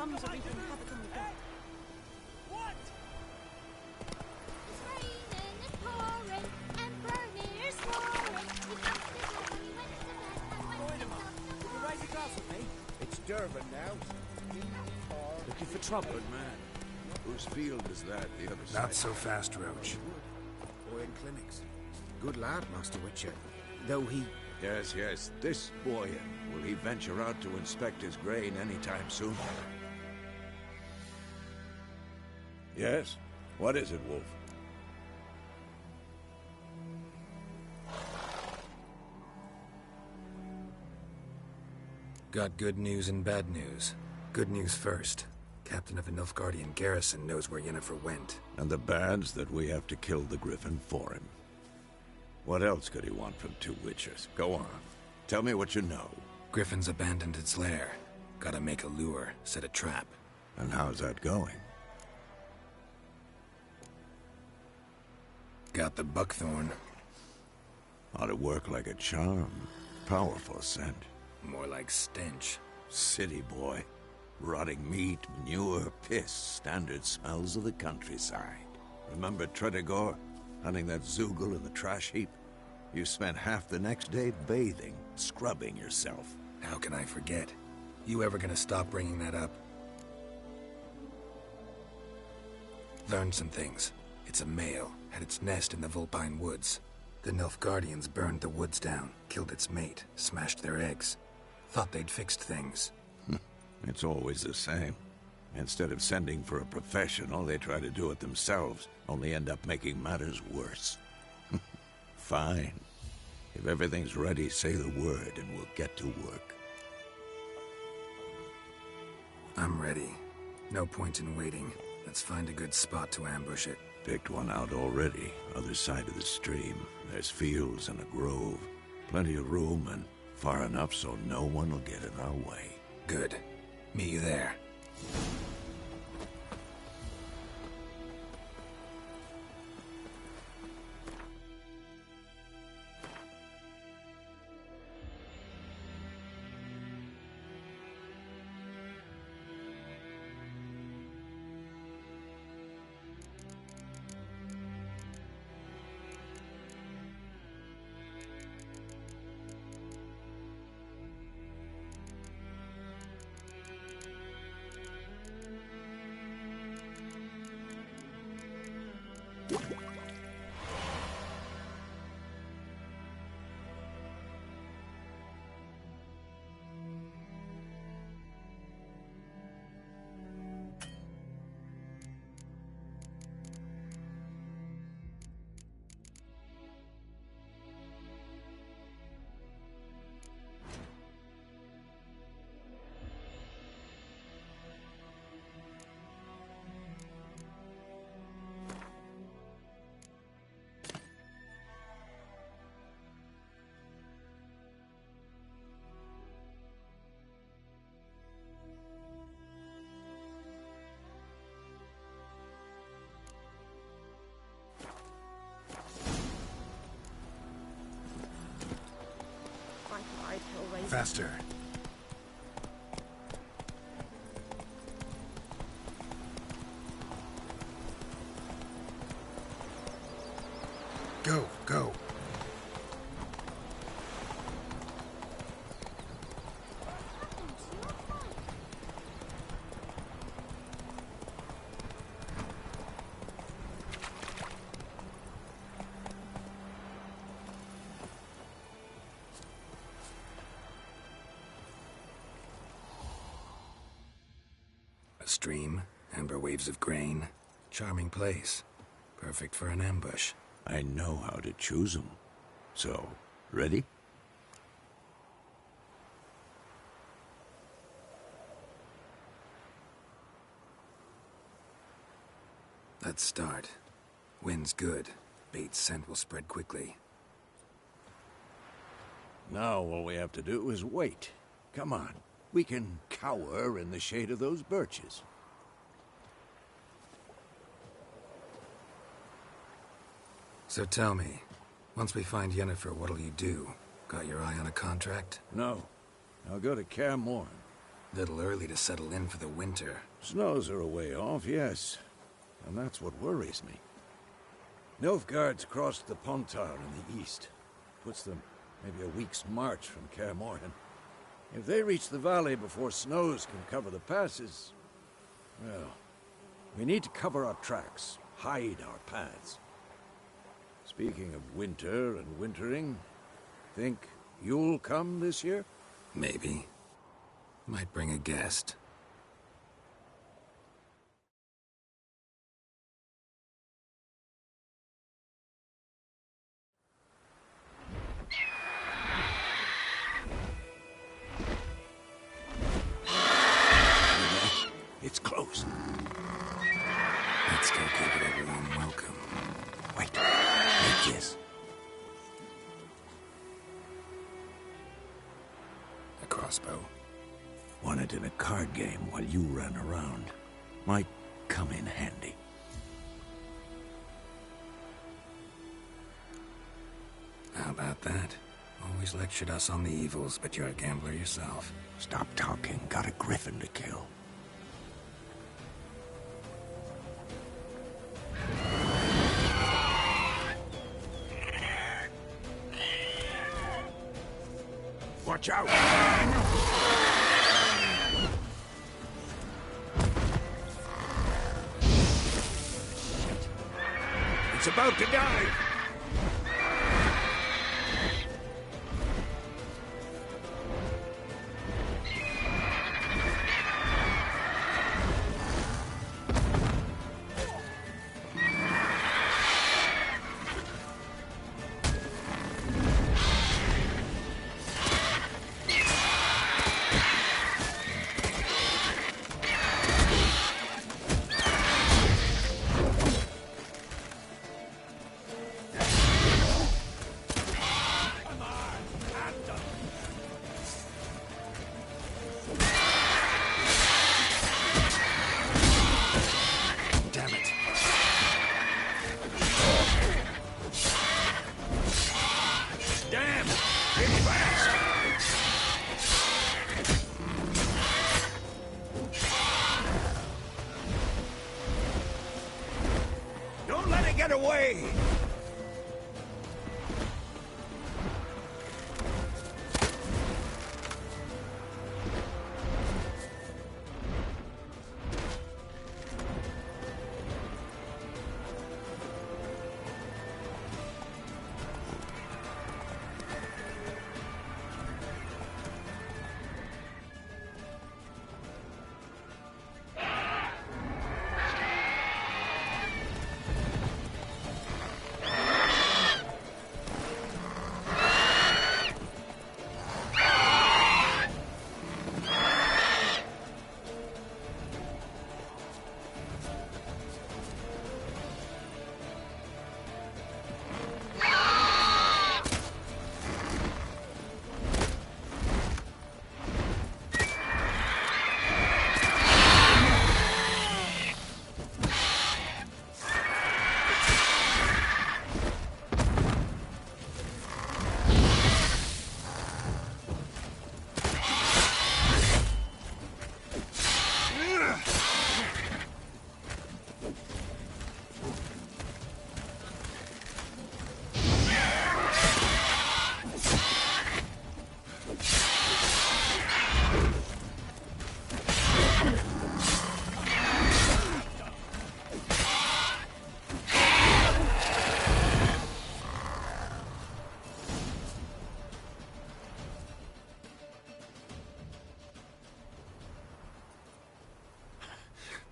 storms are wreaking havoc on the dock. What? It's raining, it's pouring, and Bernie's roaring. He comes to bed when he went to bed, and when Wait he a minute. woke Will you raise a glass with me? It's Durban now. Looking for trouble. Good man. Whose field is that, the other side? Not so fast, Roach. Boy in clinics. Good lad, Master Witcher. Though he... Yes, yes. This boy, will he venture out to inspect his grain anytime soon? Yes? What is it, Wolf? Got good news and bad news. Good news first. Captain of the Nilfgaardian garrison knows where Yennefer went. And the bad's that we have to kill the Griffin for him. What else could he want from two Witchers? Go on. Tell me what you know. Griffin's abandoned its lair. Gotta make a lure, set a trap. And how's that going? Got the buckthorn. Ought to work like a charm. Powerful scent. More like stench. City boy. Rotting meat, manure, piss. Standard smells of the countryside. Remember Tredegor? Hunting that Zoogle in the trash heap? You spent half the next day bathing, scrubbing yourself. How can I forget? You ever gonna stop bringing that up? Learned some things. It's a male, had its nest in the Vulpine Woods. The Nilfgaardians burned the woods down, killed its mate, smashed their eggs. Thought they'd fixed things. It's always the same. Instead of sending for a professional, they try to do it themselves, only end up making matters worse. Fine. If everything's ready, say the word and we'll get to work. I'm ready. No point in waiting. Let's find a good spot to ambush it. Picked one out already, other side of the stream. There's fields and a grove. Plenty of room and far enough so no one will get in our way. Good. Meet you there. Faster. Go, go. Stream, amber waves of grain. Charming place. Perfect for an ambush. I know how to choose them. So, ready? Let's start. Wind's good. Bait's scent will spread quickly. Now all we have to do is wait. Come on. We can cower in the shade of those birches. So tell me, once we find Yennefer, what'll you do? Got your eye on a contract? No. I'll go to Kaer Morhen. Little early to settle in for the winter. Snows are a way off, yes. And that's what worries me. Nilfgaard's crossed the Pontar in the east. Puts them maybe a week's march from Kaer Morhen. If they reach the valley before snows can cover the passes, well, we need to cover our tracks, hide our paths. Speaking of winter and wintering, think you'll come this year? Maybe. Might bring a guest. It's close. Let's go give it a warm welcome. Wait. Take this. A crossbow. Won it in a card game while you ran around. Might come in handy. How about that? Always lectured us on the evils, but you're a gambler yourself. Stop talking. Got a griffin to kill. Watch out! It's about to dive! Get away!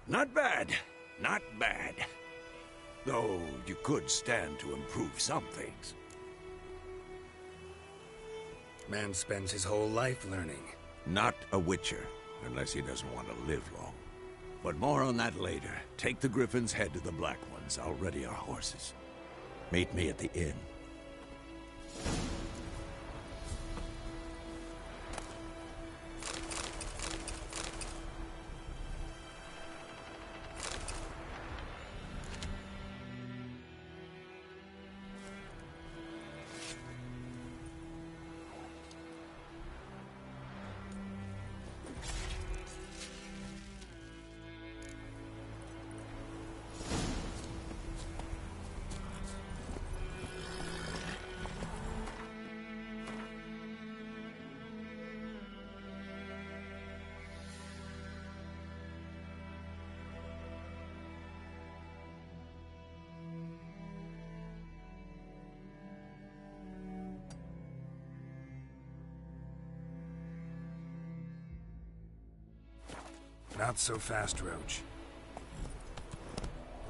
Not bad. Not bad. Though you could stand to improve some things. Man spends his whole life learning. Not a witcher, unless he doesn't want to live long. But more on that later. Take the Griffin's head to the Black Ones. I'll ready our horses. Meet me at the inn. Not so fast, Roach.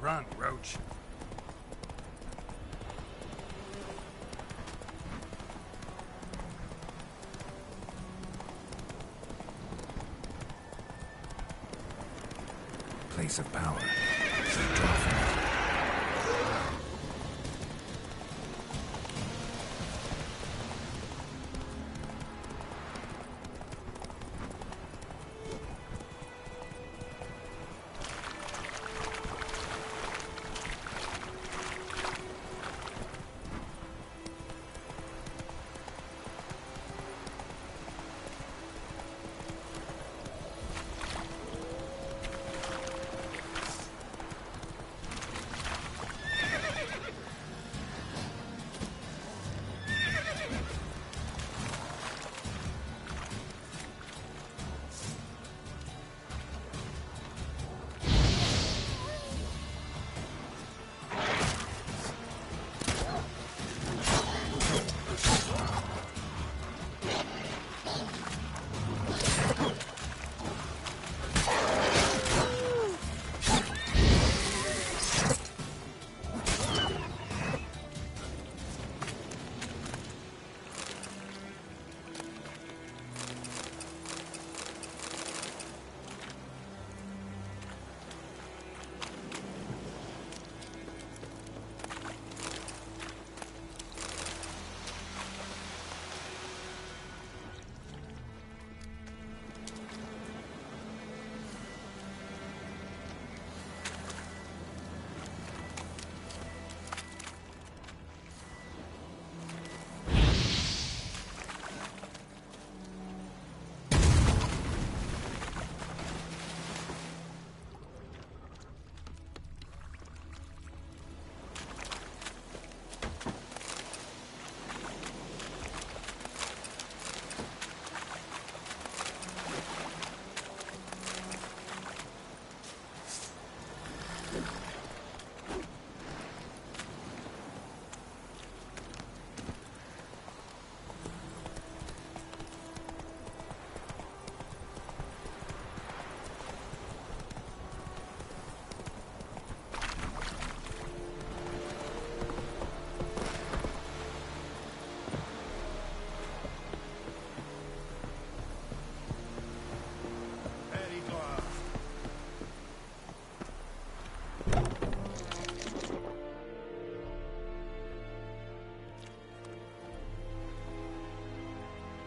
Run, Roach. Place of power. Draw from it.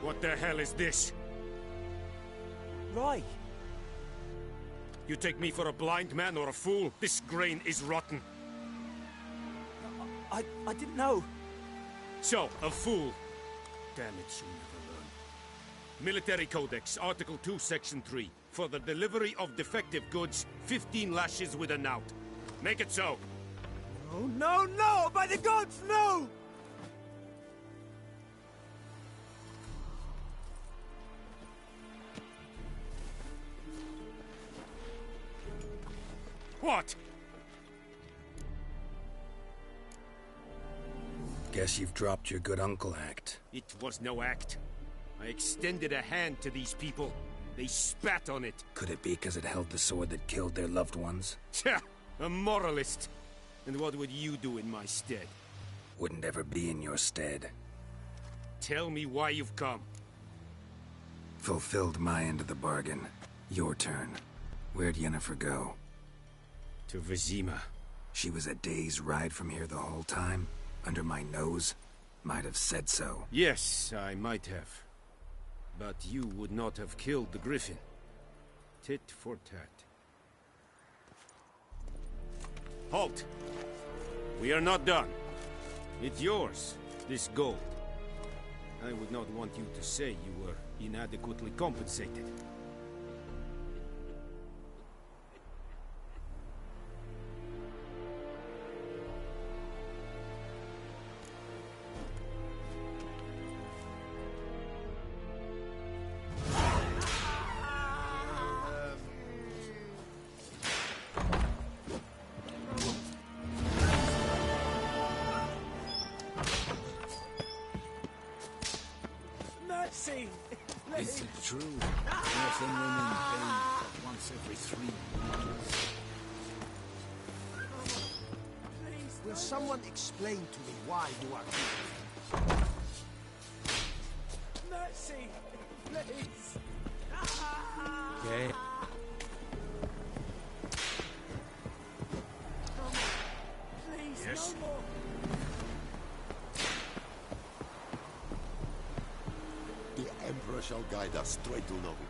What the hell is this? Right. You take me for a blind man or a fool? This grain is rotten. I didn't know. So, a fool. Damn it, you never learn. Military Codex, Article 2, Section 3. For the delivery of defective goods, 15 lashes with a knout. Make it so. Oh, no, no! By the gods, no! What? Guess you've dropped your good uncle act. It was no act. I extended a hand to these people. They spat on it. Could it be because it held the sword that killed their loved ones? Tja, a moralist. And what would you do in my stead? Wouldn't ever be in your stead. Tell me why you've come. Fulfilled my end of the bargain. Your turn. Where'd Yennefer go? To Vizima. She was a day's ride from here the whole time? Under my nose? Might have said so. Yes, I might have. But you would not have killed the griffin. Tit for tat. Halt! We are not done. It's yours, this gold. I would not want you to say you were inadequately compensated. Mercy! Is it true? Nothing remains pain but once every 3 years. Will someone explain to me why you are here? Mercy! Please! Okay. Please, Yes. no more! The Emperor shall guide us straight to Novi.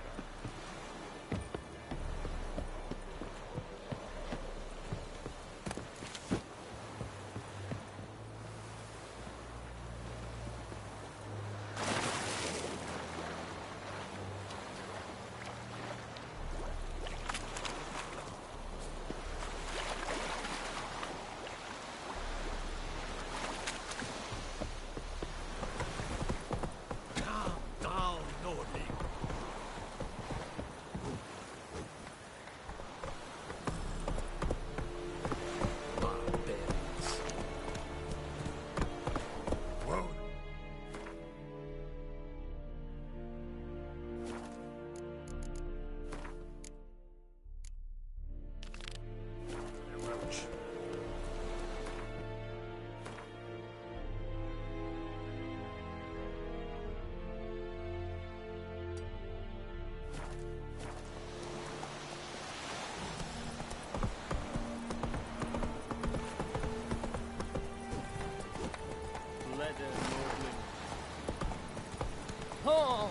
Oh!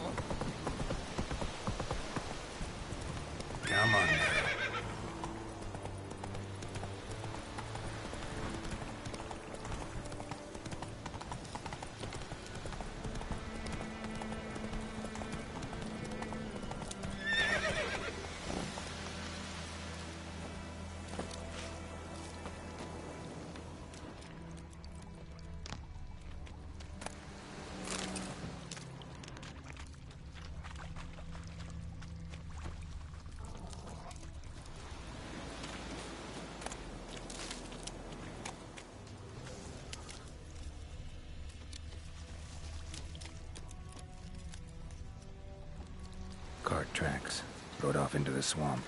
Come on now. Cart tracks. Rode off into the swamp.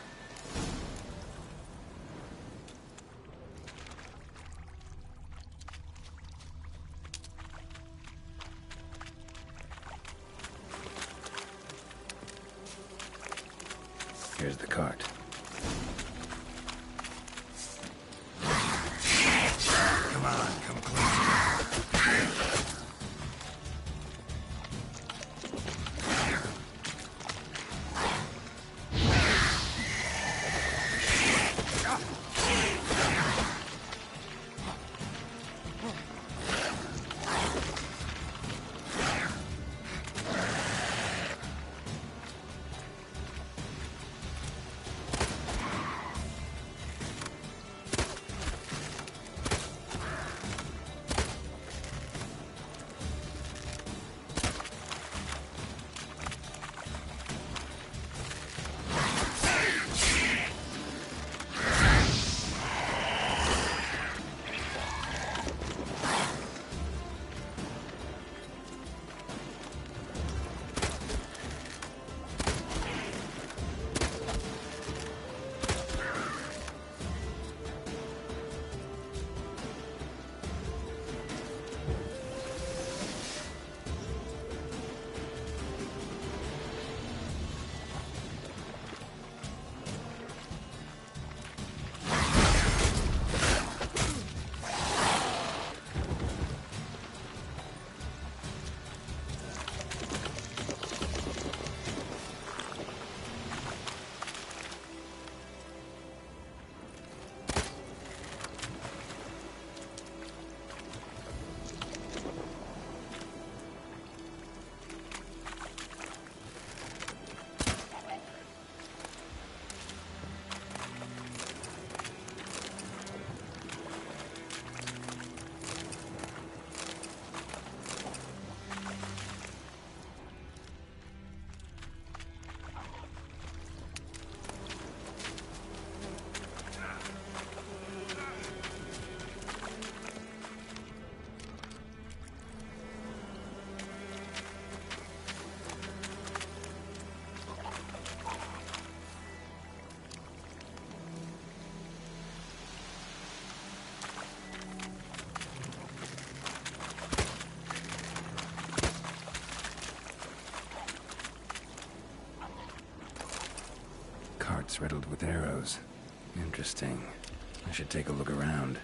Here's the cart. Come on, come closer. Carts riddled with arrows. Interesting. I should take a look around.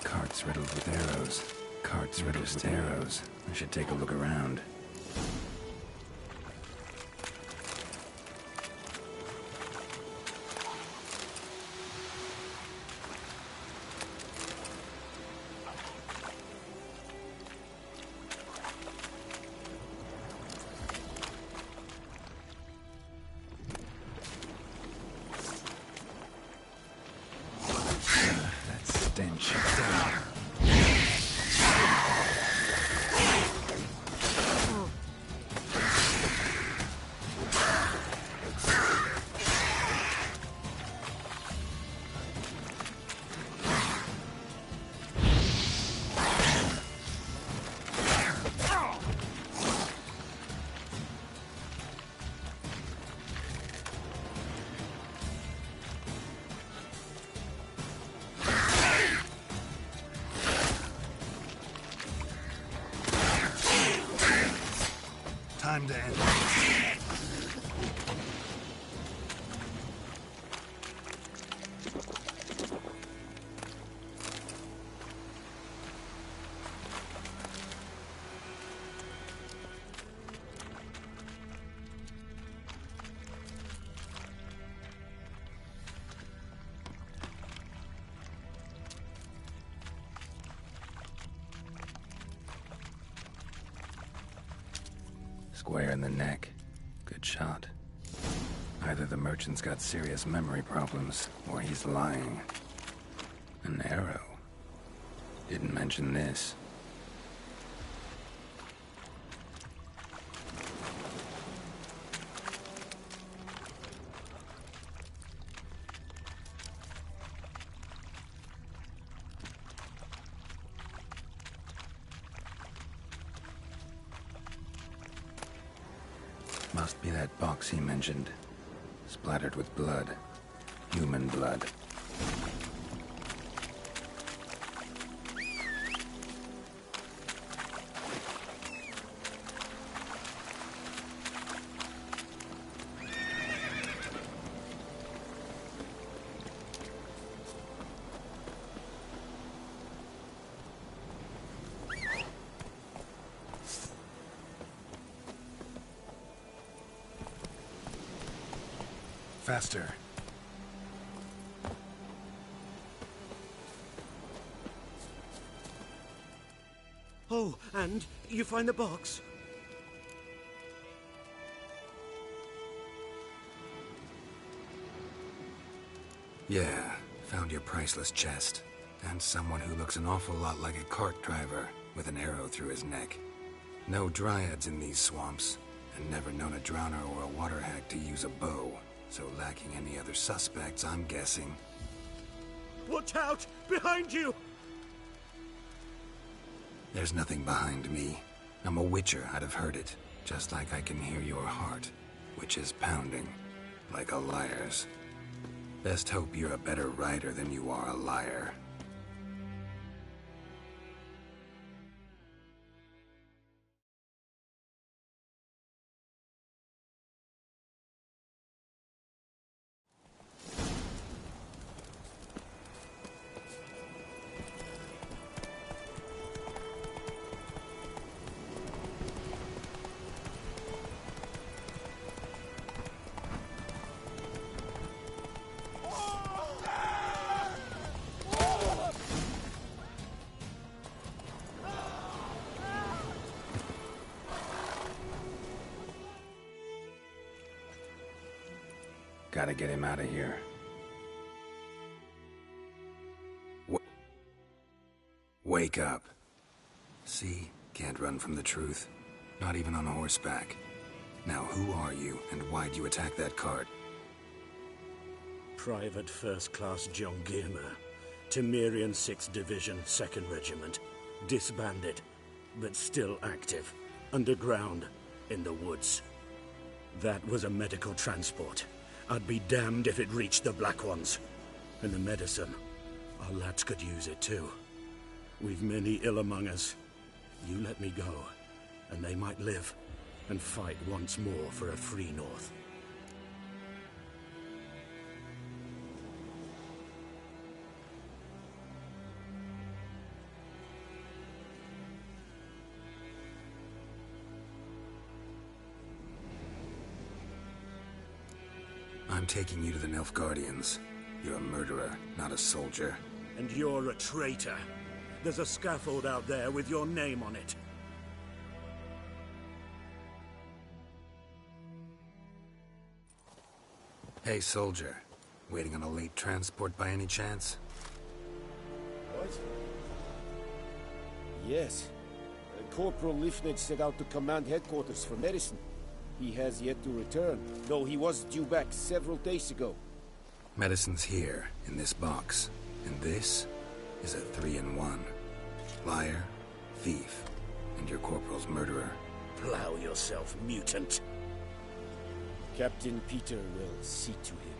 Carts riddled with arrows. Carts riddled with arrows. I should take a look around. That stench. Time to end. Square in the neck. Good shot. Either the merchant's got serious memory problems, or he's lying. An arrow. Didn't mention this. Must be that box he mentioned. Splattered with blood. Human blood. Faster. Oh, and you find the box? Yeah, found your priceless chest. And someone who looks an awful lot like a cart driver, with an arrow through his neck. No dryads in these swamps, and never known a drowner or a water hag to use a bow. So lacking any other suspects, I'm guessing. Watch out! Behind you! There's nothing behind me. I'm a witcher, I'd have heard it. Just like I can hear your heart, which is pounding, like a liar's. Best hope you're a better rider than you are a liar. Gotta get him out of here. Wake up. See? Can't run from the truth. Not even on horseback. Now who are you, and why'd you attack that cart? Private First Class John Gilmer, Temerian 6th Division, 2nd Regiment. Disbanded, but still active. Underground, in the woods. That was a medical transport. I'd be damned if it reached the Black Ones. And the medicine, our lads could use it too. We've many ill among us. You let me go, and they might live and fight once more for a free North. I'm taking you to the Nilfgaardians. You're a murderer, not a soldier. And you're a traitor. There's a scaffold out there with your name on it. Hey, soldier. Waiting on a late transport by any chance? What? Yes. Corporal Lifnich set out to command headquarters for medicine. He has yet to return, though he was due back several days ago. Medicine's here, in this box. And this is a 3-in-1. Liar, thief, and your corporal's murderer. Plow yourself, mutant. Captain Peter will see to him.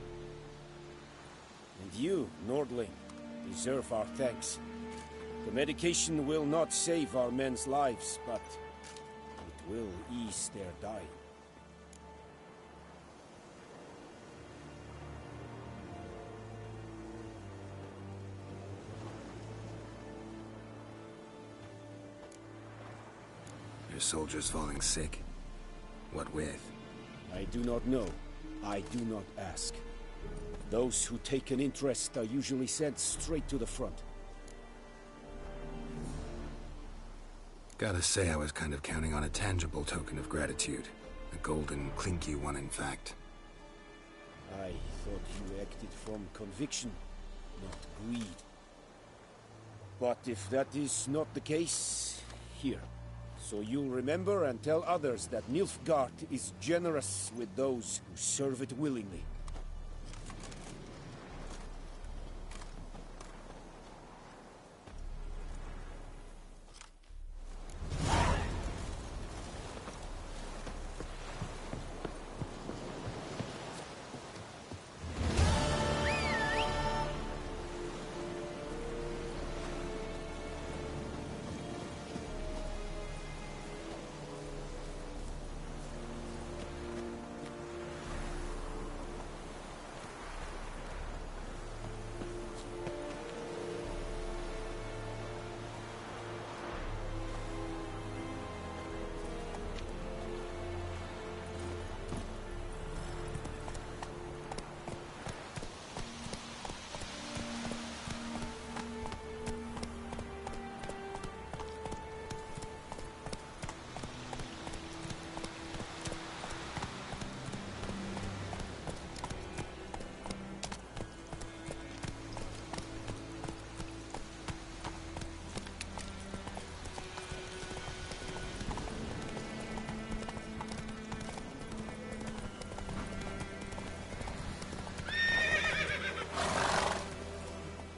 And you, Nordling, deserve our thanks. The medication will not save our men's lives, but it will ease their dying. Your soldiers falling sick? What with? I do not know. I do not ask. Those who take an interest are usually sent straight to the front. Gotta say, I was kind of counting on a tangible token of gratitude. A golden, clinky one, in fact. I thought you acted from conviction, not greed. But if that is not the case, here. So you'll remember and tell others that Nilfgaard is generous with those who serve it willingly.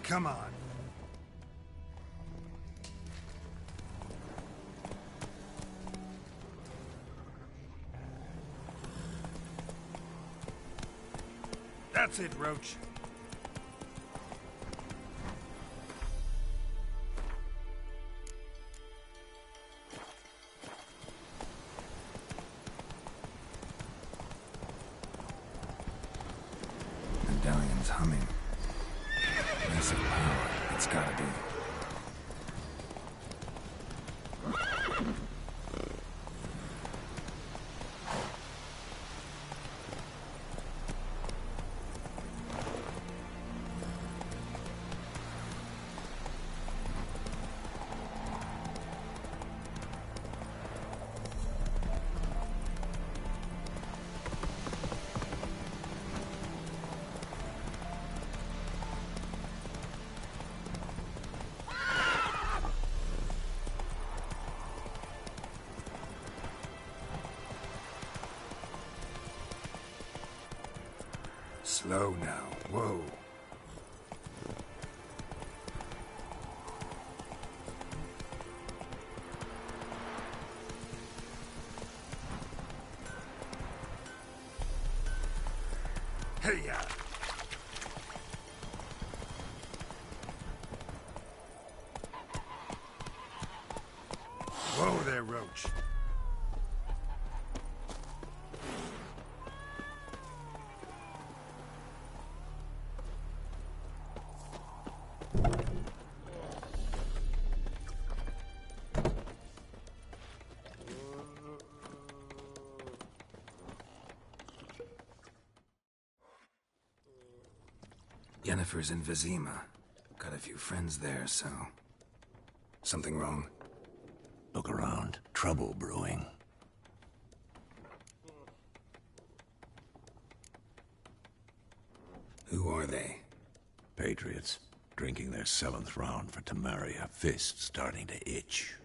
Come on. That's it, Roach. Medallion's humming. Massive power, it's gotta be. Slow now. Whoa. Hey-ya! Whoa there, Roach. Yennefer's in Vizima. Got a few friends there, so... Something wrong? Look around. Trouble brewing. Who are they? Patriots. Drinking their 7th round for Temeria. Fist starting to itch.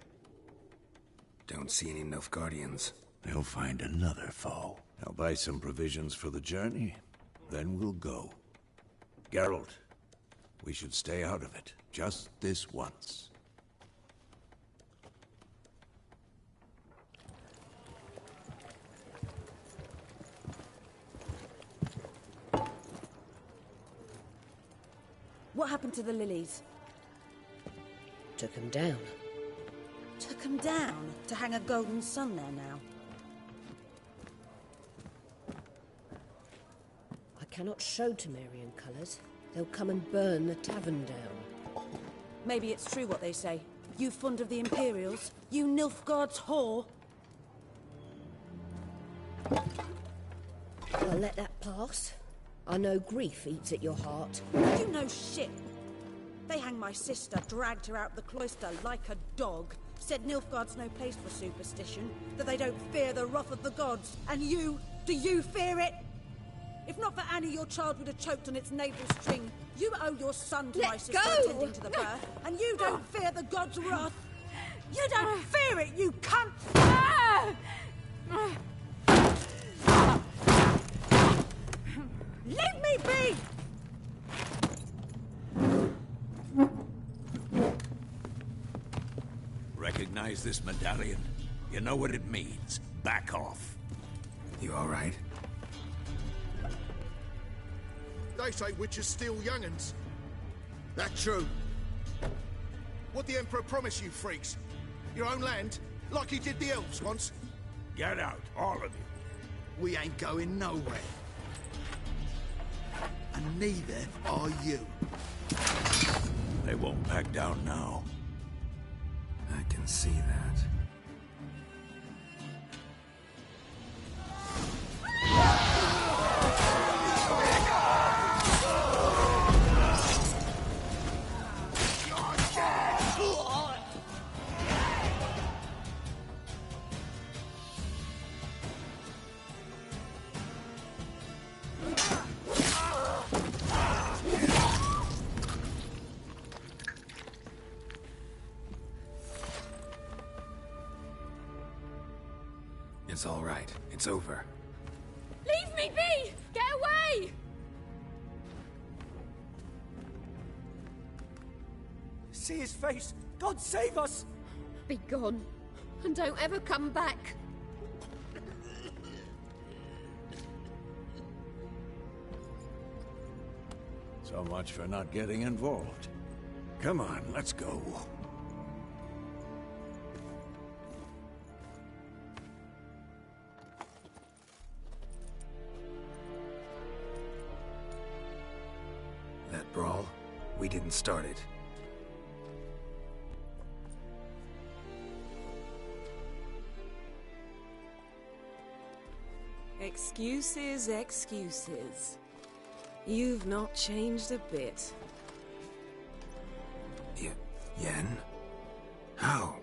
Don't see any Nilfgaardians. They'll find another foe. I'll buy some provisions for the journey. Then we'll go. Geralt, we should stay out of it. Just this once. What happened to the lilies? Took them down. Took them down to hang a golden sun there now. I cannot show Temerian colours. They'll come and burn the tavern down. Maybe it's true what they say. You fond of the Imperials? You Nilfgaard's whore? I'll let that pass. I know grief eats at your heart. You know shit. They hanged my sister, dragged her out the cloister like a dog. Said Nilfgaard's no place for superstition, that they don't fear the wrath of the gods. And you, do you fear it? If not for Annie, your child would have choked on its navel string. You owe your son to my sister attending to the birth, and you don't fear the gods' wrath. You don't fear it, you cunt! Leave me be! Recognize this medallion? You know what it means. Back off. You all right? They say witches steal young'uns. That true? What the Emperor promised you freaks? Your own land? Like he did the elves once? Get out, all of you. We ain't going nowhere. And neither are you. They won't back down now. I can see that. It's all right. It's over. Leave me be! Get away! See his face! God save us! Be gone, and don't ever come back. So much for not getting involved. Come on, let's go. That brawl, we didn't start it. Excuses, excuses. You've not changed a bit. Yen? How?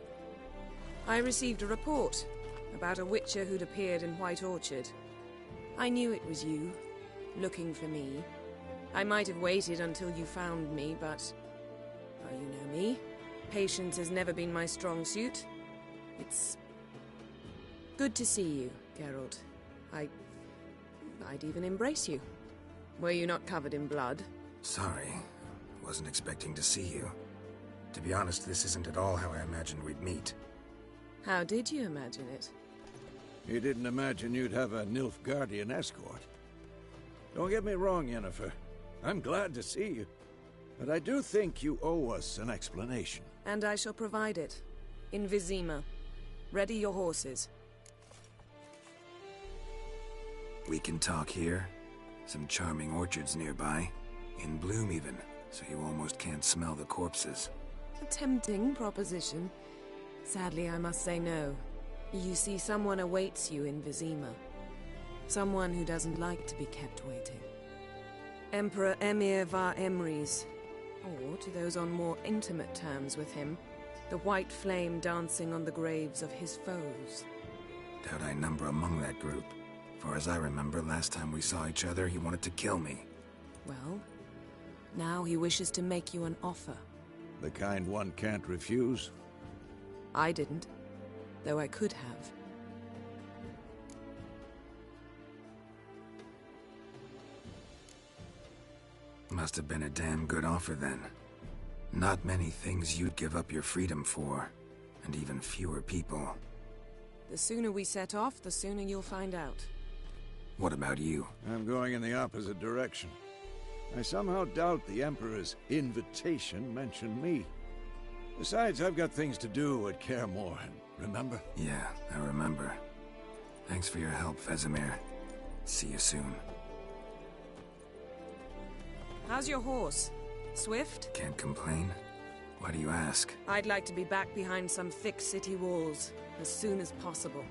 I received a report about a witcher who'd appeared in White Orchard. I knew it was you, looking for me. I might have waited until you found me, but... oh, you know me. Patience has never been my strong suit. It's... good to see you, Geralt. I'd even embrace you. Were you not covered in blood? Sorry. Wasn't expecting to see you. To be honest, this isn't at all how I imagined we'd meet. How did you imagine it? You didn't imagine you'd have a Nilfgaardian escort. Don't get me wrong, Yennefer. I'm glad to see you. But I do think you owe us an explanation. And I shall provide it. In Vizima. Ready your horses. We can talk here. Some charming orchards nearby. In bloom even, so you almost can't smell the corpses. A tempting proposition. Sadly, I must say no. You see, someone awaits you in Vizima. Someone who doesn't like to be kept waiting. Emperor Emir var Emrys. Or, to those on more intimate terms with him, the white flame dancing on the graves of his foes. Doubt I number among that group. For as I remember, last time we saw each other, he wanted to kill me. Well, now he wishes to make you an offer. The kind one can't refuse? I didn't, though I could have. Must have been a damn good offer then. Not many things you'd give up your freedom for, and even fewer people. The sooner we set off, the sooner you'll find out. What about you? I'm going in the opposite direction. I somehow doubt the Emperor's invitation mentioned me. Besides, I've got things to do at Kaer Morhen, remember? Yeah, I remember. Thanks for your help, Vesemir. See you soon. How's your horse? Swift? Can't complain. Why do you ask? I'd like to be back behind some thick city walls as soon as possible.